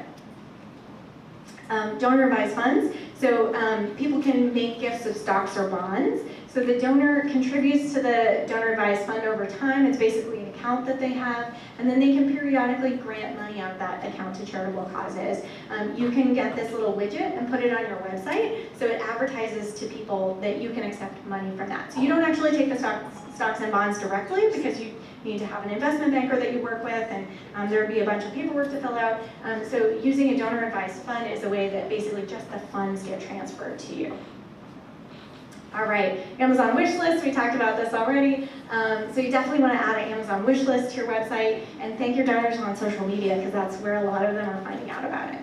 Donor advised funds. So people can make gifts of stocks or bonds. So the donor contributes to the donor advised fund over time. It's basically an account that they have, and then they can periodically grant money out of that account to charitable causes. You can get this little widget and put it on your website, so it advertises to people that you can accept money from that. So you don't actually take the stocks and bonds directly, because you need to have an investment banker that you work with, and there would be a bunch of paperwork to fill out. So using a donor advised fund is a way that basically just the funds get transferred to you. All right, Amazon wish list, we talked about this already. So you definitely want to add an Amazon wish list to your website, and thank your donors on social media, because that's where a lot of them are finding out about it.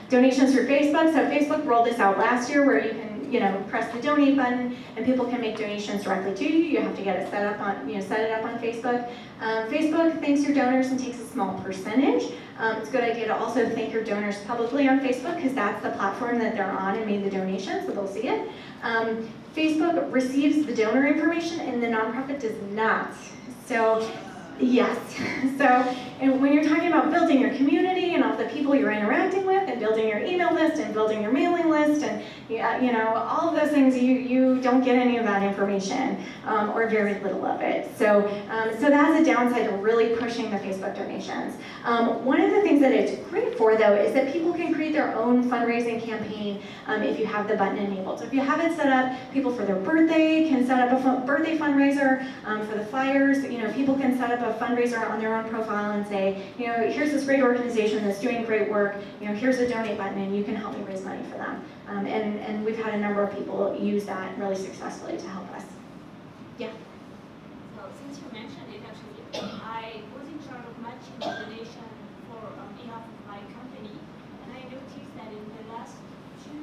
Donations through Facebook. So Facebook rolled this out last year, where you can press the donate button and people can make donations directly to you. You have to get it set up on, set it up on Facebook. Facebook thanks your donors and takes a small percentage. It's a good idea to also thank your donors publicly on Facebook, because that's the platform that they're on and made the donation, so they'll see it. Facebook receives the donor information and the nonprofit does not. So, yes. So, and when you're talking about building your community and all the people you're interacting with, and building your email list and building your mailing list, and all of those things, you don't get any of that information, or very little of it. So that's a downside to really pushing the Facebook donations. One of the things that it's great for, though, is that people can create their own fundraising campaign if you have the button enabled. So if you have it set up, people for their birthday can set up a birthday fundraiser. For the flyers, people can set up a fundraiser on their own profile and say, here's this great organization that's doing great work. Here's a donate button, and you can help me raise money for them. And we've had a number of people use that really successfully to help us. Yeah. So since you mentioned it, actually, I was in charge of matching the donation for behalf of my company, and I noticed that in the last 3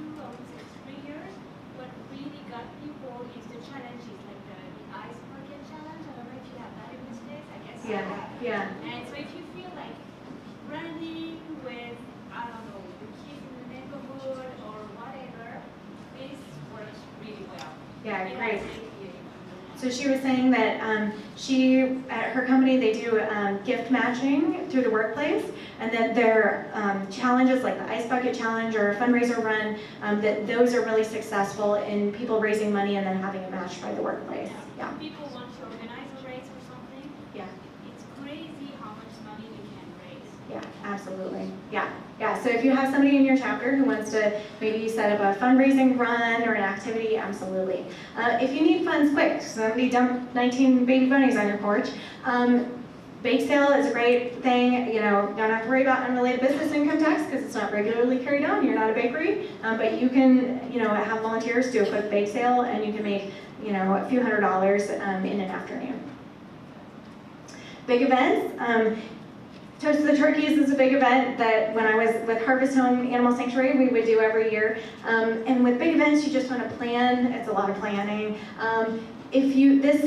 years, what really got people is the challenges, like the ice bucket challenge. I don't know if you have that in the States. I guess. Yeah. And so if you feel like running with, I don't know, the kids in the neighborhood or whatever, this works really well. Yeah, great. So she was saying that at her company, they do gift matching through the workplace, and that their challenges like the Ice Bucket Challenge or a fundraiser run, that those are really successful in people raising money and then having it matched by the workplace. Yeah. People want to organize a race or something. Yeah. It's crazy how much money we can raise. Yeah, absolutely. Yeah. So if you have somebody in your chapter who wants to maybe set up a fundraising run or an activity, absolutely. If you need funds quick, somebody dumped 19 baby bunnies on your porch, bake sale is a great thing. You don't have to worry about unrelated business income tax because it's not regularly carried on. You're not a bakery, but you can, have volunteers do a quick bake sale, and you can make, a few $100s in an afternoon. Big events. Toast the Turkeys is a big event that when I was with Harvest Home Animal Sanctuary, we would do every year. And with big events, you just want to plan. It's a lot of planning. This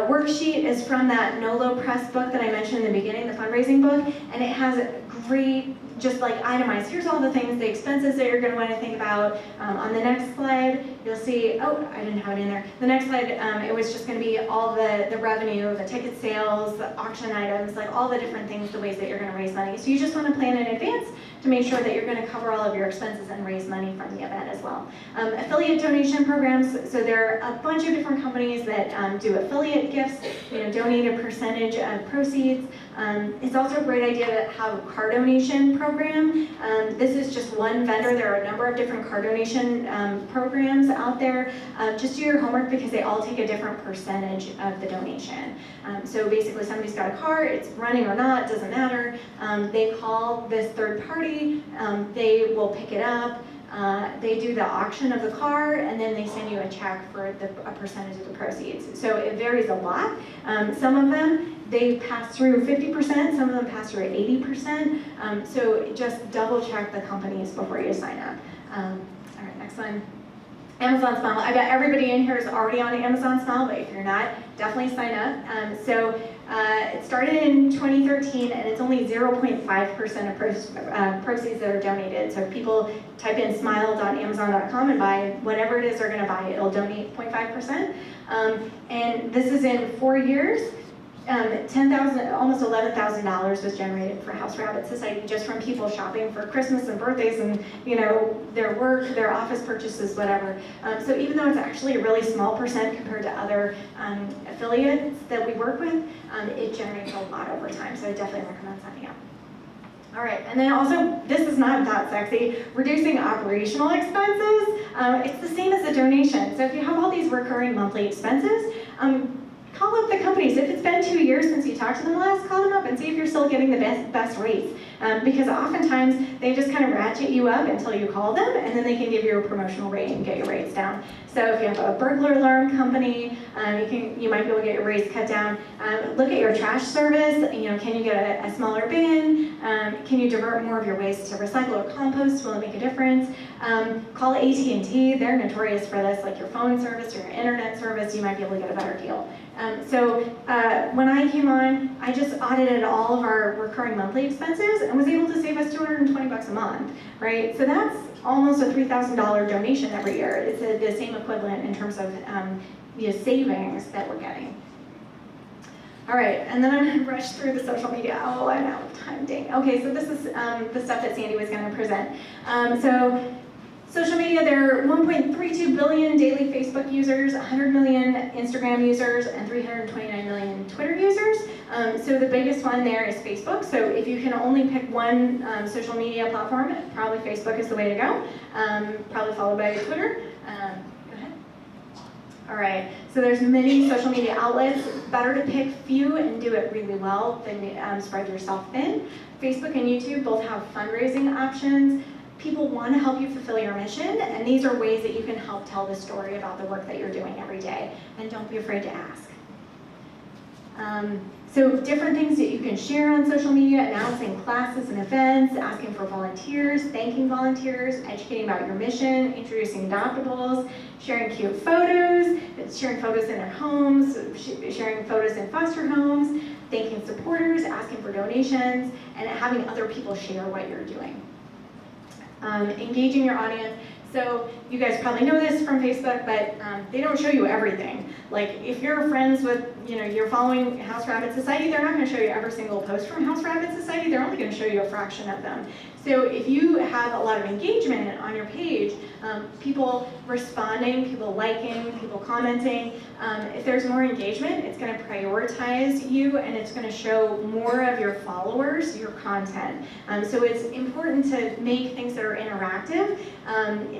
worksheet is from that NOLO Press book that I mentioned in the beginning, the fundraising book, and it has a great, just like itemized, here's all the things, the expenses that you're going to want to think about. On the next slide, you'll see, I didn't have it in there. The next slide, it was just going to be all the revenue, the ticket sales, the auction items, like all the different things, the ways that you're going to raise money. So you just want to plan in advance to make sure that you're going to cover all of your expenses and raise money from the event as well. Affiliate donation programs, so there are a bunch of different companies that do affiliate gifts, donate a percentage of proceeds. It's also a great idea to have a car donation program. This is just one vendor. There are a number of different car donation programs out there. Just do your homework because they all take a different percentage of the donation. So basically somebody's got a car, it's running or not, doesn't matter. They call this third party, they will pick it up. They do the auction of the car, and then they send you a check for a percentage of the proceeds. So it varies a lot. Some of them, they pass through 50%, some of them pass through 80%. So just double check the companies before you sign up. All right, next one. Amazon Smile. I bet everybody in here is already on Amazon Smile, but if you're not, definitely sign up. It started in 2013, and it's only 0.5% of proceeds that are donated. So if people type in smile.amazon.com and buy whatever it is they're going to buy, it'll donate 0.5%. And this is in 4 years. Almost $11,000 was generated for House Rabbit Society just from people shopping for Christmas and birthdays and their work, their office purchases, whatever. So even though it's actually a really small percent compared to other affiliates that we work with, it generates a lot over time. So I definitely recommend signing up. All right, and then also, this is not that sexy, reducing operational expenses. It's the same as a donation. So if you have all these recurring monthly expenses, call up the companies. If it's been 2 years since you talked to them last, call them up and see if you're still getting the best rates. Because oftentimes they just kind of ratchet you up until you call them, and then they can give you a promotional rate and get your rates down. So if you have a burglar alarm company, you might be able to get your rates cut down. Look at your trash service. Can you get a smaller bin? Can you divert more of your waste to recycle or compost? Will it make a difference? Call AT&T. They're notorious for this. Like your phone service or your internet service, you might be able to get a better deal. When I came on, I just audited all of our recurring monthly expenses and was able to save us $220 a month, right? So that's almost a $3,000 donation every year. It's the same equivalent in terms of savings that we're getting. All right, and then I'm going to rush through the social media. Oh, I'm out of time, dang. Okay, so this is the stuff that Sandy was going to present. Social media, there are 1.32 billion daily Facebook users, 100 million Instagram users, and 329 million Twitter users. So the biggest one there is Facebook. So if you can only pick one social media platform, probably Facebook is the way to go, probably followed by Twitter. Go ahead. All right, so there's many social media outlets. Better to pick few and do it really well than spread yourself thin. Facebook and YouTube both have fundraising options. People want to help you fulfill your mission, and these are ways that you can help tell the story about the work that you're doing every day, and don't be afraid to ask. So different things that you can share on social media: announcing classes and events, asking for volunteers, thanking volunteers, educating about your mission, introducing adoptables, sharing cute photos, sharing photos in their homes, sharing photos in foster homes, thanking supporters, asking for donations, and having other people share what you're doing. Engaging your audience. So you guys probably know this from Facebook, but they don't show you everything. Like if you're friends with, you're following House Rabbit Society, they're not going to show you every single post from House Rabbit Society. They're only going to show you a fraction of them. So if you have a lot of engagement on your page, people responding, people liking, people commenting, if there's more engagement, it's going to prioritize you and it's going to show more of your followers your content. So it's important to make things that are interactive,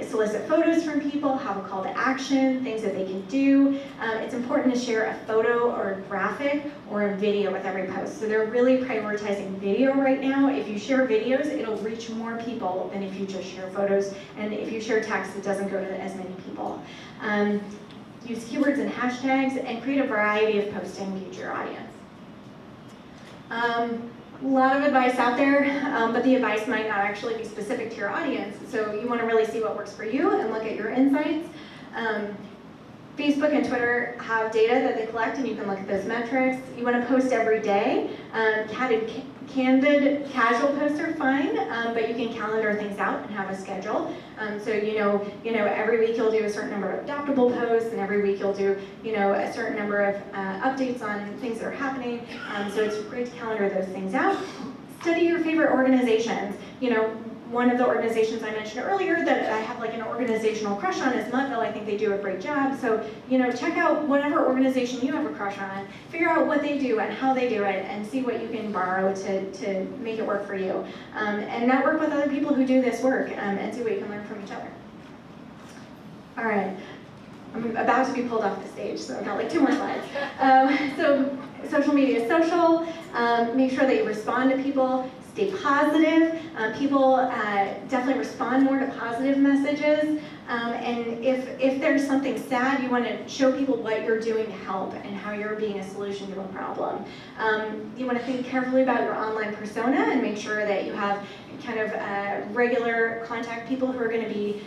solicit photos from people, have a call to action, things that they can do. It's important to share a photo or a graphic or a video with every post. So they're really prioritizing video right now. If you share videos, it'll reach more people than if you just share photos. And if you share text, it doesn't go to as many people. Use keywords and hashtags and create a variety of posts to engage your audience. A lot of advice out there, but the advice might not actually be specific to your audience. So you want to really see what works for you and look at your insights. Facebook and Twitter have data that they collect, and you can look at those metrics. You want to post every day. Candid, casual posts are fine, but you can calendar things out and have a schedule. So every week you'll do a certain number of adoptable posts, and every week you'll do a certain number of updates on things that are happening. So it's great to calendar those things out. Study your favorite organizations. One of the organizations I mentioned earlier that I have like an organizational crush on is Muttville. I think they do a great job. So, check out whatever organization you have a crush on, figure out what they do and how they do it, and see what you can borrow to make it work for you. And network with other people who do this work and see what you can learn from each other. All right, I'm about to be pulled off the stage, so I've got like 2 more slides. So social media is social. Make sure that you respond to people. Stay positive. People definitely respond more to positive messages. And if there's something sad, you want to show people what you're doing to help and how you're being a solution to a problem. You want to think carefully about your online persona and make sure that you have kind of regular contact people who are going to be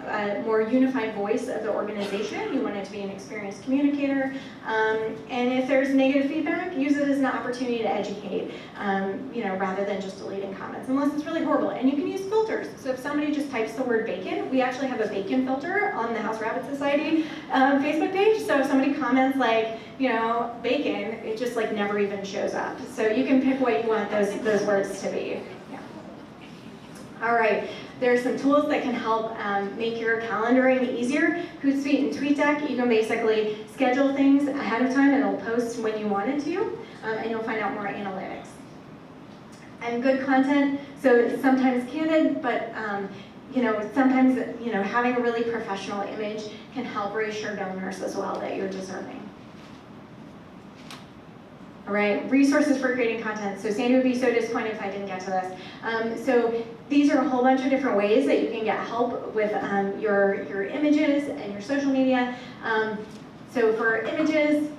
a more unified voice of the organization. You want it to be an experienced communicator. And if there's negative feedback, use it as an opportunity to educate, rather than just deleting comments, unless it's really horrible. And you can use filters. So if somebody just types the word bacon, we actually have a bacon filter on the House Rabbit Society Facebook page. So if somebody comments like, bacon, it just like never even shows up. So you can pick what you want those words to be. Yeah. All right. There's some tools that can help make your calendaring easier. Hootsuite and TweetDeck, you can basically schedule things ahead of time and it'll post when you want it to, and you'll find out more analytics. And good content, so sometimes candid, but sometimes having a really professional image can help reassure donors as well that you're deserving. All right, resources for creating content. So Sandy would be so disappointed if I didn't get to this. So these are a whole bunch of different ways that you can get help with your images and your social media. So for images,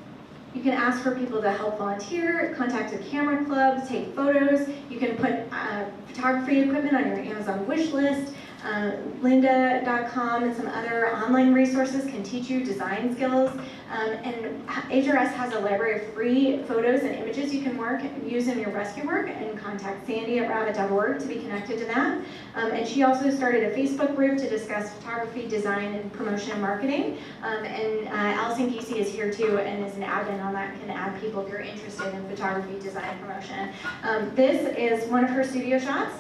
you can ask for people to help volunteer, contact a camera club, take photos. You can put photography equipment on your Amazon wish list. Lynda.com and some other online resources can teach you design skills. And HRS has a library of free photos and images you can use in your rescue work, and contact Sandy at rabbit.org to be connected to that. And she also started a Facebook group to discuss photography, design, and promotion and marketing. And Allison Giese is here too and is an admin on that, can add people if you're interested in photography, design, promotion. This is one of her studio shots.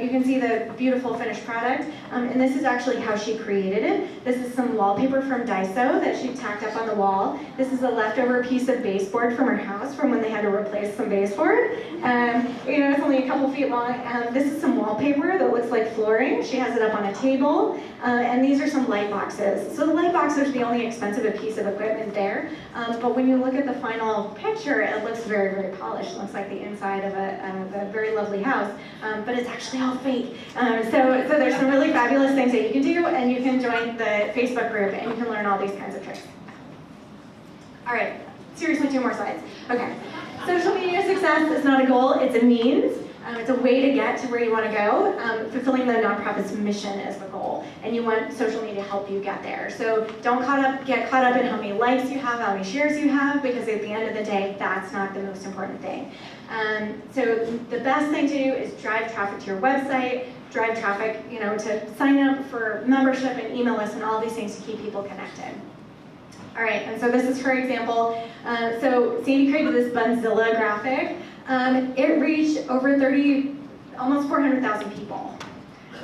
You can see the beautiful finished product, and this is actually how she created it. This is some wallpaper from Daiso that she tacked up on the wall. This is a leftover piece of baseboard from her house from when they had to replace some baseboard. It's only a couple feet long. This is some wallpaper that looks like flooring. She has it up on a table, and these are some light boxes. So the light boxes are the only expensive piece of equipment there, but when you look at the final picture, it looks very, very polished. It looks like the inside of a very lovely house, but it's actually all fake. So there's some really fabulous things that you can do, and you can join the Facebook group and you can learn all these kinds of tricks. All right, seriously, 2 more slides. Okay, social media success is not a goal, it's a means. It's a way to get to where you want to go. Fulfilling the nonprofit's mission is the goal, and you want social media to help you get there. So don't get caught up in how many likes you have, how many shares you have, because at the end of the day, that's not the most important thing. So the best thing to do is drive traffic to your website, drive traffic, to sign up for membership and email lists and all these things to keep people connected. All right, and so this is her example. So Sandy created this Bunzilla graphic. It reached over almost 400,000 people.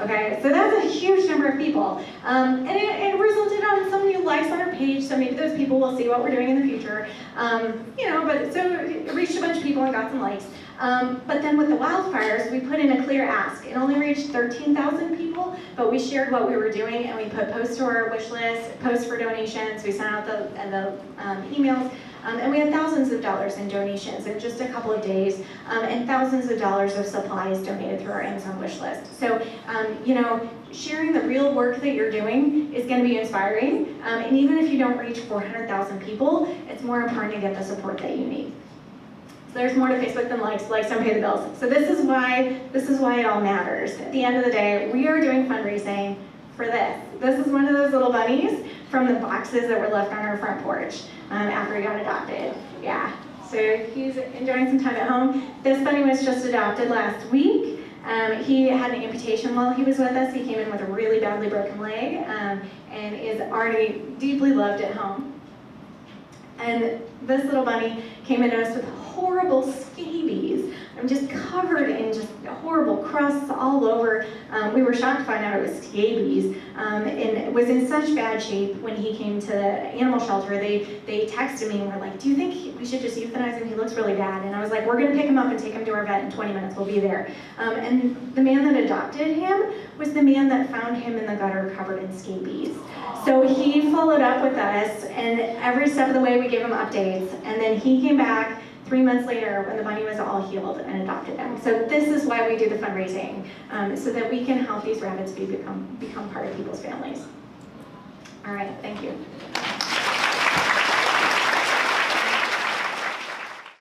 Okay, so that's a huge number of people. And it resulted on some new likes on our page, so maybe those people will see what we're doing in the future. But so it reached a bunch of people and got some likes. But then with the wildfires, we put in a clear ask. It only reached 13,000 people, but we shared what we were doing, and we put posts to our wish list, posts for donations, we sent out the emails, and we had thousands of dollars in donations in just a couple of days, and thousands of dollars of supplies donated through our Amazon wish list. So, sharing the real work that you're doing is going to be inspiring, and even if you don't reach 400,000 people, it's more important to get the support that you need. So there's more to Facebook than likes. Likes don't pay the bills. So this is why it all matters. At the end of the day, we are doing fundraising for this. This is one of those little bunnies from the boxes that were left on our front porch after he got adopted. Yeah. So he's enjoying some time at home. This bunny was just adopted last week. He had an amputation while he was with us. He came in with a really badly broken leg and is already deeply loved at home. And this little bunny came into us with horrible scabies. I'm just covered in just horrible crusts all over. We were shocked to find out it was scabies. And it was in such bad shape when he came to the animal shelter. They texted me and were like, do you think we should just euthanize him? He looks really bad. And I was like, we're gonna pick him up and take him to our vet in 20 minutes, we'll be there. And the man that adopted him was the man that found him in the gutter covered in scabies. So he followed up with us, and every step of the way we gave him updates. And then he came back 3 months later, when the bunny was all healed, and adopted him. So this is why we do the fundraising, so that we can help these rabbits become part of people's families. All right, thank you.